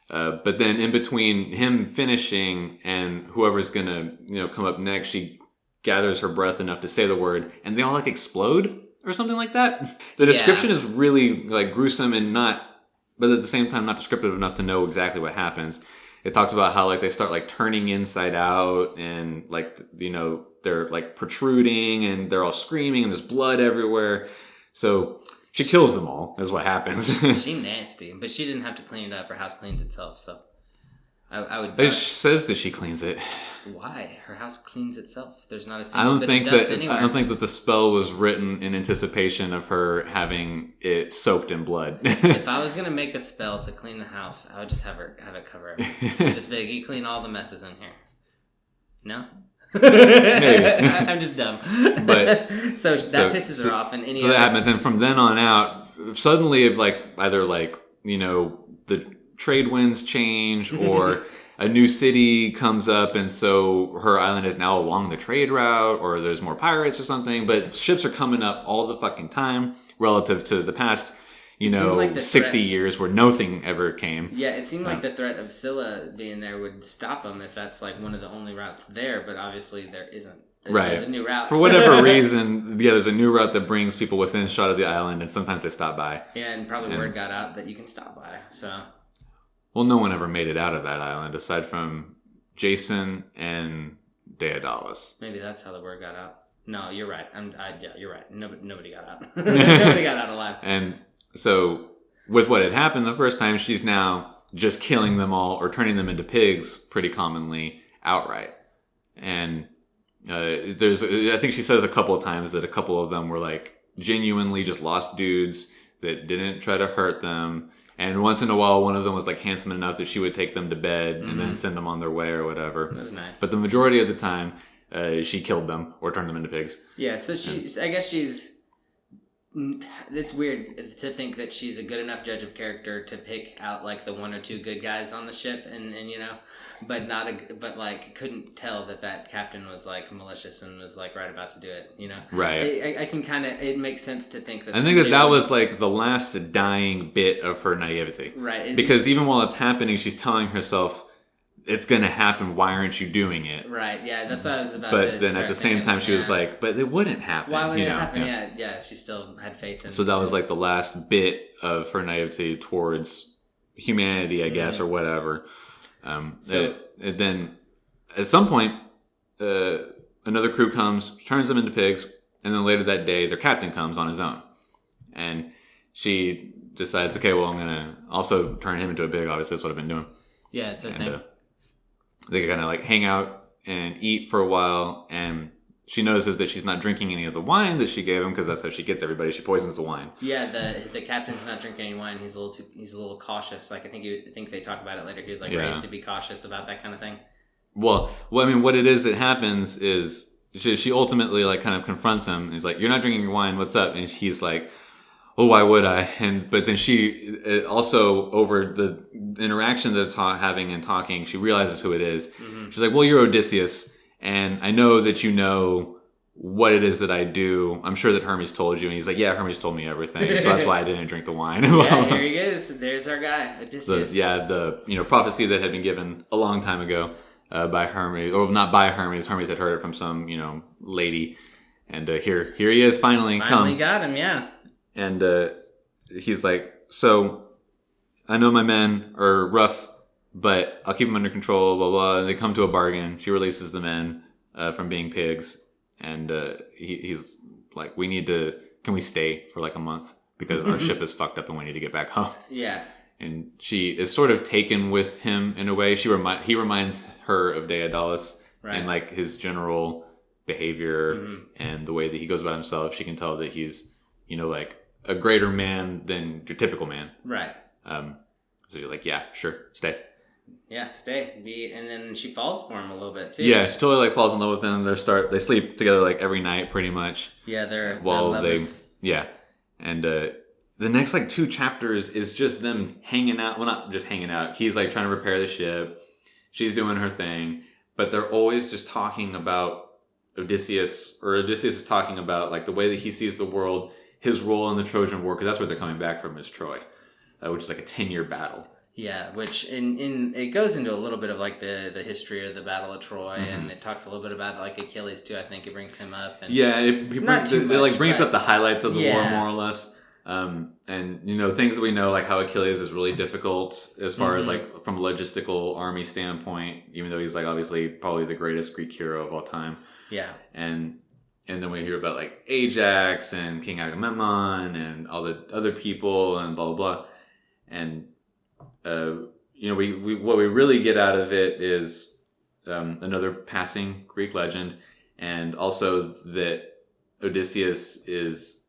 [SPEAKER 1] But then in between him finishing and whoever's gonna come up next, she gathers her breath enough to say the word, and they all like explode or something like that. The description is really like gruesome and but at the same time not descriptive enough to know exactly what happens. It talks about how like they start like turning inside out and like they're like protruding and they're all screaming and there's blood everywhere. So she kills them all is what happens.
[SPEAKER 2] She nasty, but she didn't have to clean it up. Her house cleans itself, so I would.
[SPEAKER 1] It says that she cleans it.
[SPEAKER 2] Why? Her house cleans itself. There's not a single bit of dust anywhere.
[SPEAKER 1] I don't think that the spell was written in anticipation of her having it soaked in blood.
[SPEAKER 2] If I was gonna make a spell to clean the house, I would just have it cover everything. Just make you clean all the messes in here. No. Maybe. I'm just dumb. But so that pisses her off, and
[SPEAKER 1] that happens, and from then on out, suddenly the trade winds change, or a new city comes up, and so her island is now along the trade route, or there's more pirates or something. But ships are coming up all the fucking time relative to the past. 60 years where nothing ever came.
[SPEAKER 2] Yeah, it seemed like the threat of Scylla being there would stop them if that's like one of the only routes there, but obviously there isn't. There's a new route.
[SPEAKER 1] For whatever reason, there's a new route that brings people within shot of the island, and sometimes they stop by.
[SPEAKER 2] Yeah, and probably word got out that you can stop by, so.
[SPEAKER 1] Well, no one ever made it out of that island aside from Jason and Daedalus.
[SPEAKER 2] Maybe that's how the word got out. No, you're right. You're right. Nobody got out. Nobody got out alive.
[SPEAKER 1] And so, with what had happened the first time, she's now just killing them all or turning them into pigs pretty commonly outright. And I think she says a couple of times that a couple of them were like genuinely just lost dudes that didn't try to hurt them. And once in a while, one of them was like handsome enough that she would take them to bed and then send them on their way or whatever.
[SPEAKER 2] That's nice.
[SPEAKER 1] But the majority of the time, she killed them or turned them into pigs.
[SPEAKER 2] Yeah, so I guess she's. It's weird to think that she's a good enough judge of character to pick out like the one or two good guys on the ship, and but couldn't tell that captain was like malicious and was like right about to do it.
[SPEAKER 1] Right.
[SPEAKER 2] I can kind of it makes sense to think that.
[SPEAKER 1] I think that was like the last dying bit of her naivety.
[SPEAKER 2] Right.
[SPEAKER 1] Because even while it's happening, she's telling herself, it's going to happen. Why aren't you doing it?
[SPEAKER 2] Right. Yeah, that's what I was about.
[SPEAKER 1] But then at the same time, she was like, "But it wouldn't happen."
[SPEAKER 2] Why would it happen? Yeah. She still had faith in.
[SPEAKER 1] So that was like the last bit of her naivety towards humanity, I guess, or whatever. Then at some point, another crew comes, turns them into pigs, and then later that day, their captain comes on his own, and she decides, "Okay, well, I'm gonna also turn him into a pig." Obviously, that's what I've been doing.
[SPEAKER 2] Yeah, it's her thing.
[SPEAKER 1] They kind of like hang out and eat for a while, and she notices that she's not drinking any of the wine that she gave him because that's how she gets everybody. She poisons the wine.
[SPEAKER 2] Yeah, the captain's not drinking any wine. He's a little cautious. Like I think they talk about it later. He was like raised to be cautious about that kind of thing. Well,
[SPEAKER 1] I mean, what it is that happens is she ultimately like kind of confronts him. He's like, "You're not drinking your wine. What's up?" And he's like, "Oh, why would I?" But then she also, over the interaction that they're having and talking, she realizes who it is. Mm-hmm. She's like, "Well, you're Odysseus, and I know that you know what it is that I do. I'm sure that Hermes told you." And he's like, "Yeah, Hermes told me everything, so that's why I didn't drink the wine."
[SPEAKER 2] Yeah, here he is. There's our guy, Odysseus.
[SPEAKER 1] The prophecy that had been given a long time ago by Hermes, or not by Hermes. Hermes had heard it from some lady, and here he is finally come.
[SPEAKER 2] Got him, yeah.
[SPEAKER 1] And he's like, so I know my men are rough, but I'll keep them under control, blah, blah. And they come to a bargain. She releases the men from being pigs. And he's like, can we stay for like a month? Because our ship is fucked up and we need to get back home.
[SPEAKER 2] Yeah.
[SPEAKER 1] And she is sort of taken with him in a way. He reminds her of Daedalus and like his general behavior and the way that he goes about himself. She can tell that he's, like a greater man than your typical man.
[SPEAKER 2] Right.
[SPEAKER 1] So you're like, yeah, sure, stay.
[SPEAKER 2] Yeah, stay. And then she falls for him a little bit too.
[SPEAKER 1] Yeah, she totally like falls in love with him. They sleep together like every night, pretty much.
[SPEAKER 2] Yeah, they're lovers.
[SPEAKER 1] And the next like 2 chapters is just them hanging out. Well, not just hanging out. He's like trying to repair the ship. She's doing her thing, but they're always just talking about Odysseus, or Odysseus is talking about like the way that he sees the world, his role in the Trojan War, because that's where they're coming back from, is Troy, which is like a 10-year battle.
[SPEAKER 2] Yeah, which in it goes into a little bit of like the history of the Battle of Troy, and it talks a little bit about like Achilles too. I think it brings him up. And
[SPEAKER 1] it brings up the highlights of the war more or less. And things that we know, like how Achilles is really difficult as far as like from a logistical army standpoint, even though he's like obviously probably the greatest Greek hero of all time. Yeah. And then we hear about like Ajax and King Agamemnon and all the other people and blah blah blah. And we what we really get out of it is another passing Greek legend, and also that Odysseus is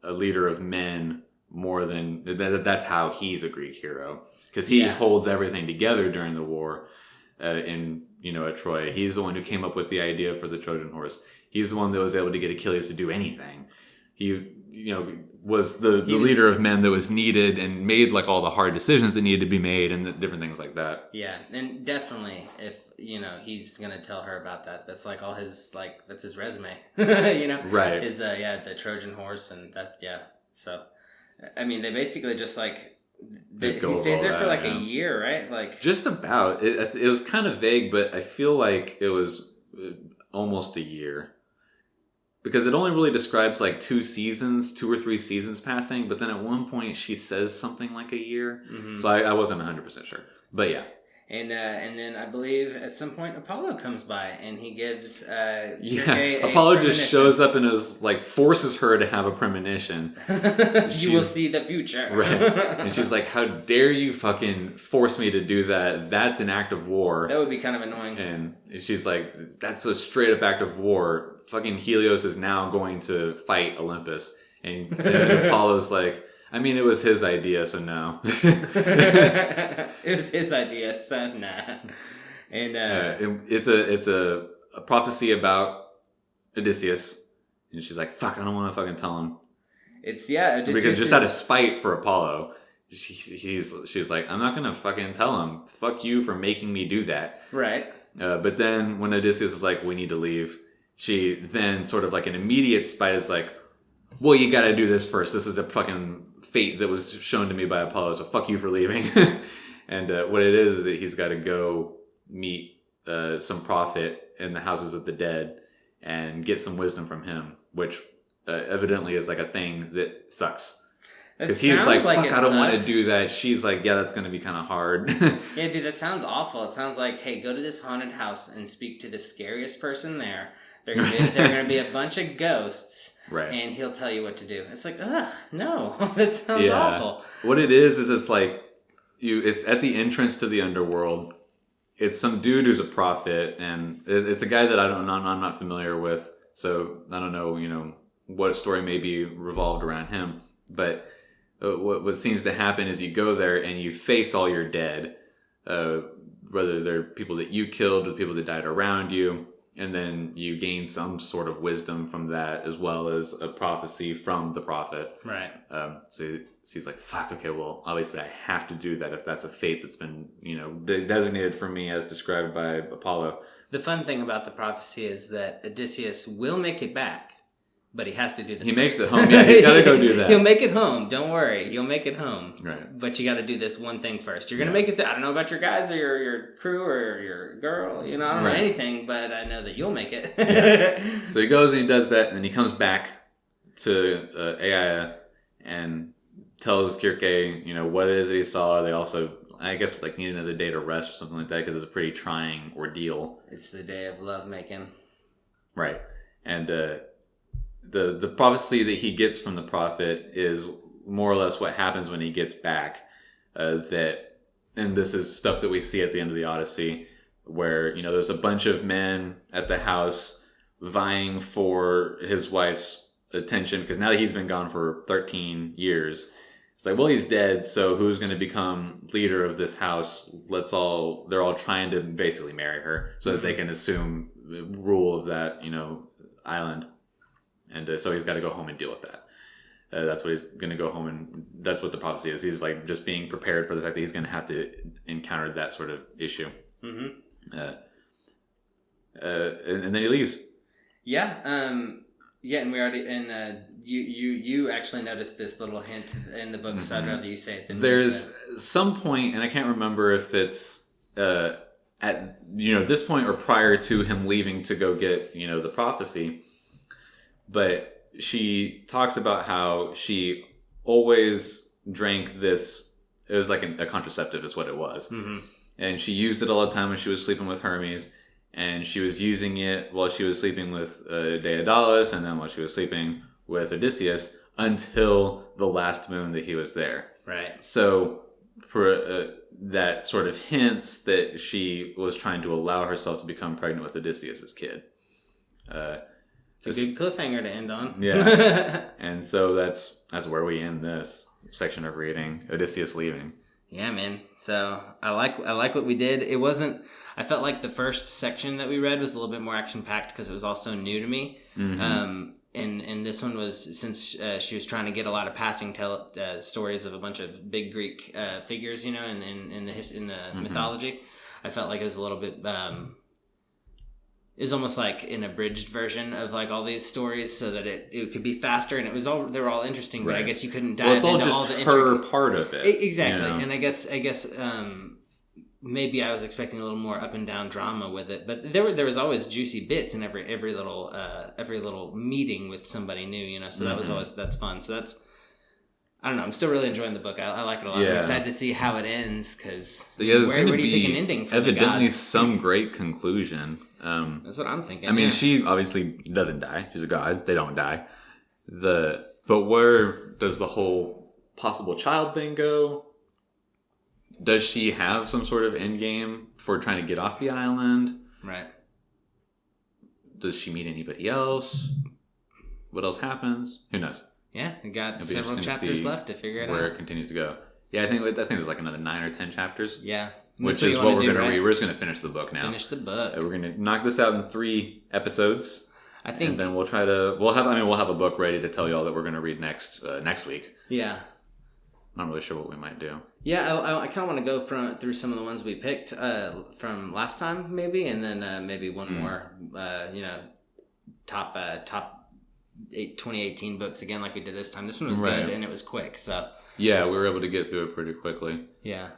[SPEAKER 1] a leader of men more than that's how he's a Greek hero, because he holds everything together during the war at Troy. He's the one who came up with the idea for the Trojan horse. He's the one that was able to get Achilles to do anything. He was the leader of men that was needed and made like all the hard decisions that needed to be made and different things like that. Yeah,
[SPEAKER 2] and definitely if he's gonna tell her about that, that's like all his that's his resume. Right? Is the Trojan horse and that So, I mean, they basically just like he stays there for like a year, right? Like
[SPEAKER 1] just about. It was kind of vague, but I feel like it was almost a year. Because it only really describes like 2 or 3 seasons passing, but then at one point she says something like a year. Mm-hmm. So I wasn't 100% sure. But yeah.
[SPEAKER 2] And then I believe at some point Apollo comes by and he gives
[SPEAKER 1] Apollo just shows up and is like forces her to have a premonition.
[SPEAKER 2] You will see the future.
[SPEAKER 1] Right. And she's like, how dare you fucking force me to do that? That's an act of war.
[SPEAKER 2] That would be kind of annoying.
[SPEAKER 1] And she's like, that's a straight up act of war. Fucking Helios is now going to fight Olympus. And Apollo's like, I mean, it was his idea, so no.
[SPEAKER 2] It was his idea, so nah. And
[SPEAKER 1] it's a prophecy about Odysseus, and she's like, "Fuck, I don't want to fucking tell him."
[SPEAKER 2] Odysseus
[SPEAKER 1] because just out of spite for Apollo, she's like, "I'm not gonna fucking tell him. Fuck you for making me do that."
[SPEAKER 2] Right.
[SPEAKER 1] But then when Odysseus is like, "We need to leave," she then sort of like an immediate spite is like, well, you gotta do this first. This is the fucking fate that was shown to me by Apollo, so fuck you for leaving. And what it is that he's got to go meet some prophet in the houses of the dead and get some wisdom from him, which evidently is like a thing that sucks. Because he's like, fuck, I don't want to do that. She's like, yeah, that's going to be kind of hard.
[SPEAKER 2] Yeah, dude, that sounds awful. It sounds like, hey, go to this haunted house and speak to the scariest person there. They're gonna be a bunch of ghosts, right? And he'll tell you what to do. It's like, ugh, no, that sounds awful.
[SPEAKER 1] What it is it's like it's at the entrance to the underworld. It's some dude who's a prophet, and it's a guy that I'm not familiar with, so I don't know, what story may be revolved around him. But what seems to happen is you go there and you face all your dead, whether they're people that you killed or people that died around you. And then you gain some sort of wisdom from that, as well as a prophecy from the prophet. Right. So he's like, fuck, okay, well, obviously I have to do that if that's a fate that's been, designated for me as described by Apollo.
[SPEAKER 2] The fun thing about the prophecy is that Odysseus will make it back, but he has to do this.
[SPEAKER 1] He makes it home. Yeah, he's got to go do that.
[SPEAKER 2] He'll make it home. Don't worry. You'll make it home.
[SPEAKER 1] Right.
[SPEAKER 2] But you got to do this one thing first. You're going to make it. I don't know about your guys or your crew or your girl. I don't know anything, but I know that you'll make it.
[SPEAKER 1] Yeah. So he goes and he does that, and then he comes back to Aia and tells Kirke, what it is that he saw. They also, I guess, like need another day to rest or something like that because it's a pretty trying ordeal.
[SPEAKER 2] It's the day of lovemaking.
[SPEAKER 1] Right. And the prophecy that he gets from the prophet is more or less what happens when he gets back. And this is stuff that we see at the end of the Odyssey, where, there's a bunch of men at the house vying for his wife's attention, because now that he's been gone for 13 years, it's like, well, he's dead, so who's going to become leader of this house? They're all trying to basically marry her so that they can assume the rule of that, island. And so he's got to go home and deal with that. That's what he's going to go home, and that's what the prophecy is. He's like just being prepared for the fact that he's going to have to encounter that sort of issue. Mm-hmm. And then he leaves.
[SPEAKER 2] Yeah. Yeah, and we already you actually noticed this little hint in the book, mm-hmm. so I'd rather you say it than
[SPEAKER 1] there's some point, and I can't remember if it's at this point or prior to him leaving to go get the prophecy, but she talks about how she always drank this. It was like a contraceptive is what it was. Mm-hmm. And she used it all the time when she was sleeping with Hermes. And she was using it while she was sleeping with Daedalus, and then while she was sleeping with Odysseus, until the last moon that he was there.
[SPEAKER 2] Right.
[SPEAKER 1] So for that sort of hints that she was trying to allow herself to become pregnant with Odysseus' kid.
[SPEAKER 2] It's a good cliffhanger to end on.
[SPEAKER 1] Yeah. And so that's where we end this section of reading, Odysseus leaving.
[SPEAKER 2] Yeah, man. So I like what we did. It wasn't. I felt like the first section that we read was a little bit more action packed because it was also new to me. Mm-hmm. And this one was, since she was trying to get a lot of passing stories of a bunch of big Greek figures, in the mm-hmm. mythology. I felt like it was a little bit. It was almost like an abridged version of like all these stories, so that it could be faster, and they were all interesting, but right. I guess you couldn't dive into all the
[SPEAKER 1] Well, it's all just her part of it.
[SPEAKER 2] Exactly, and I guess maybe I was expecting a little more up and down drama with it, but there was always juicy bits in every little meeting with somebody new, so that mm-hmm. was that's fun. So that's, I don't know, I'm still really enjoying the book. I like it a lot. Yeah. I'm excited to see how it ends, because where do you think an ending for
[SPEAKER 1] evidently
[SPEAKER 2] the gods?
[SPEAKER 1] Some great conclusion.
[SPEAKER 2] That's what I'm thinking.
[SPEAKER 1] I mean, she obviously doesn't die. She's a god. They don't die. But where does the whole possible child thing go? Does she have some sort of end game for trying to get off the island?
[SPEAKER 2] Right.
[SPEAKER 1] Does she meet anybody else? What else happens? Who knows?
[SPEAKER 2] Yeah, we got several chapters left to figure it out.
[SPEAKER 1] Where it continues to go. Yeah, I think there's like another 9 or 10 chapters.
[SPEAKER 2] Yeah.
[SPEAKER 1] Which is what we're going to read. We're just going to finish the book now.
[SPEAKER 2] Finish the book.
[SPEAKER 1] We're going to knock this out in 3 episodes.
[SPEAKER 2] I think.
[SPEAKER 1] And then we'll try to. We'll have a book ready to tell y'all that we're going to read next week.
[SPEAKER 2] Yeah.
[SPEAKER 1] I'm not really sure what we might do.
[SPEAKER 2] Yeah, I kind of want to go through some of the ones we picked from last time, maybe, and then maybe one more. Top 2018 books again, like we did this time. This one was good and it was quick. So. Yeah,
[SPEAKER 1] we were able to get through it pretty quickly.
[SPEAKER 2] Yeah.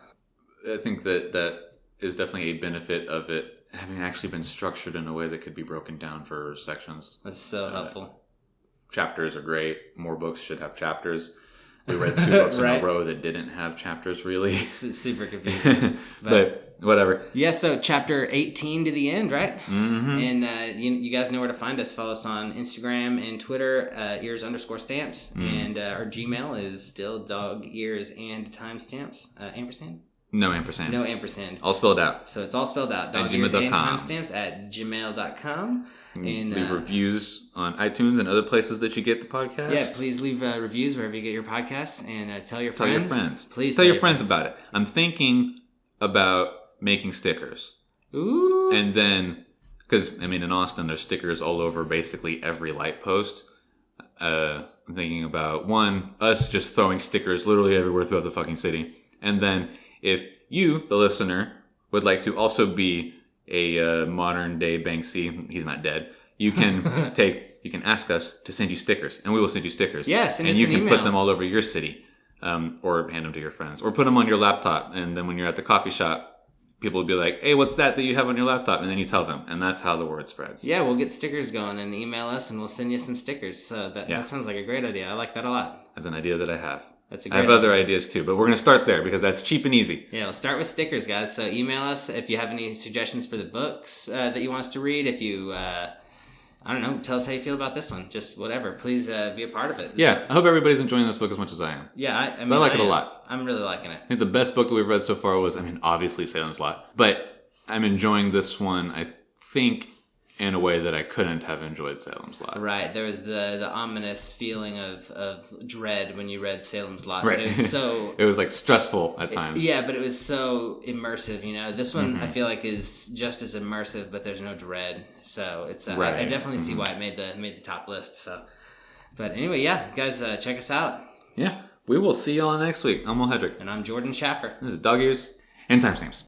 [SPEAKER 1] I think that is definitely a benefit of it having actually been structured in a way that could be broken down for sections.
[SPEAKER 2] That's so helpful.
[SPEAKER 1] Chapters are great. More books should have chapters. We read 2 books right. in a row that didn't have chapters, really.
[SPEAKER 2] It's super confusing.
[SPEAKER 1] But whatever.
[SPEAKER 2] Yeah, so chapter 18 to the end, right? Mm-hmm. And you guys know where to find us. Follow us on Instagram and Twitter, ears_stamps. Mm. And our Gmail is still dog ears and timestamps. Ampersand?
[SPEAKER 1] No ampersand.
[SPEAKER 2] No ampersand.
[SPEAKER 1] All spelled out.
[SPEAKER 2] So it's all spelled out. Dog ears and timestamps at gmail.com.
[SPEAKER 1] And leave reviews on iTunes and other places that you get the podcast.
[SPEAKER 2] Yeah, please leave reviews wherever you get your podcasts, and tell your friends.
[SPEAKER 1] Please tell your friends about it. I'm thinking about making stickers.
[SPEAKER 2] Ooh.
[SPEAKER 1] And then, because, in Austin, there's stickers all over basically every light post. I'm thinking about, one, us just throwing stickers literally everywhere throughout the fucking city. And then, if you, the listener, would like to also be a modern day Banksy, he's not dead, you can ask us to send you stickers, and we will send you stickers.
[SPEAKER 2] Yes,
[SPEAKER 1] and you can put them all over your city, or hand them to your friends, or put them on your laptop, and then when you're at the coffee shop, people will be like, hey, what's that you have on your laptop? And then you tell them, and that's how the word spreads.
[SPEAKER 2] Yeah, we'll get stickers going, and email us, and we'll send you some stickers. So that sounds like a great idea. I like that a lot.
[SPEAKER 1] That's an idea that I have.
[SPEAKER 2] That's
[SPEAKER 1] I have other ideas too, but we're going to start there because that's cheap and easy.
[SPEAKER 2] Yeah, we'll start with stickers, guys. So email us if you have any suggestions for the books that you want us to read. If you, I don't know, tell us how you feel about this one. Just whatever. Please be a part of it.
[SPEAKER 1] I hope everybody's enjoying this book as much as I am.
[SPEAKER 2] Yeah, I
[SPEAKER 1] like it a lot.
[SPEAKER 2] I'm really liking it.
[SPEAKER 1] I think the best book that we've read so far was, obviously Salem's Lot, but I'm enjoying this one, I think, in a way that I couldn't have enjoyed Salem's Lot.
[SPEAKER 2] Right. There was the ominous feeling of dread when you read Salem's Lot.
[SPEAKER 1] Right.
[SPEAKER 2] But it was so...
[SPEAKER 1] it was, stressful at times.
[SPEAKER 2] Yeah, but it was so immersive, This one, I feel like, is just as immersive, but there's no dread. So it's...
[SPEAKER 1] Right.
[SPEAKER 2] I definitely see why it made the top list, so... But anyway, yeah, guys, check us out.
[SPEAKER 1] Yeah. We will see y'all next week. I'm Will Hedrick.
[SPEAKER 2] And I'm Jordan Schaffer.
[SPEAKER 1] This is Dog Ears and Timestamps.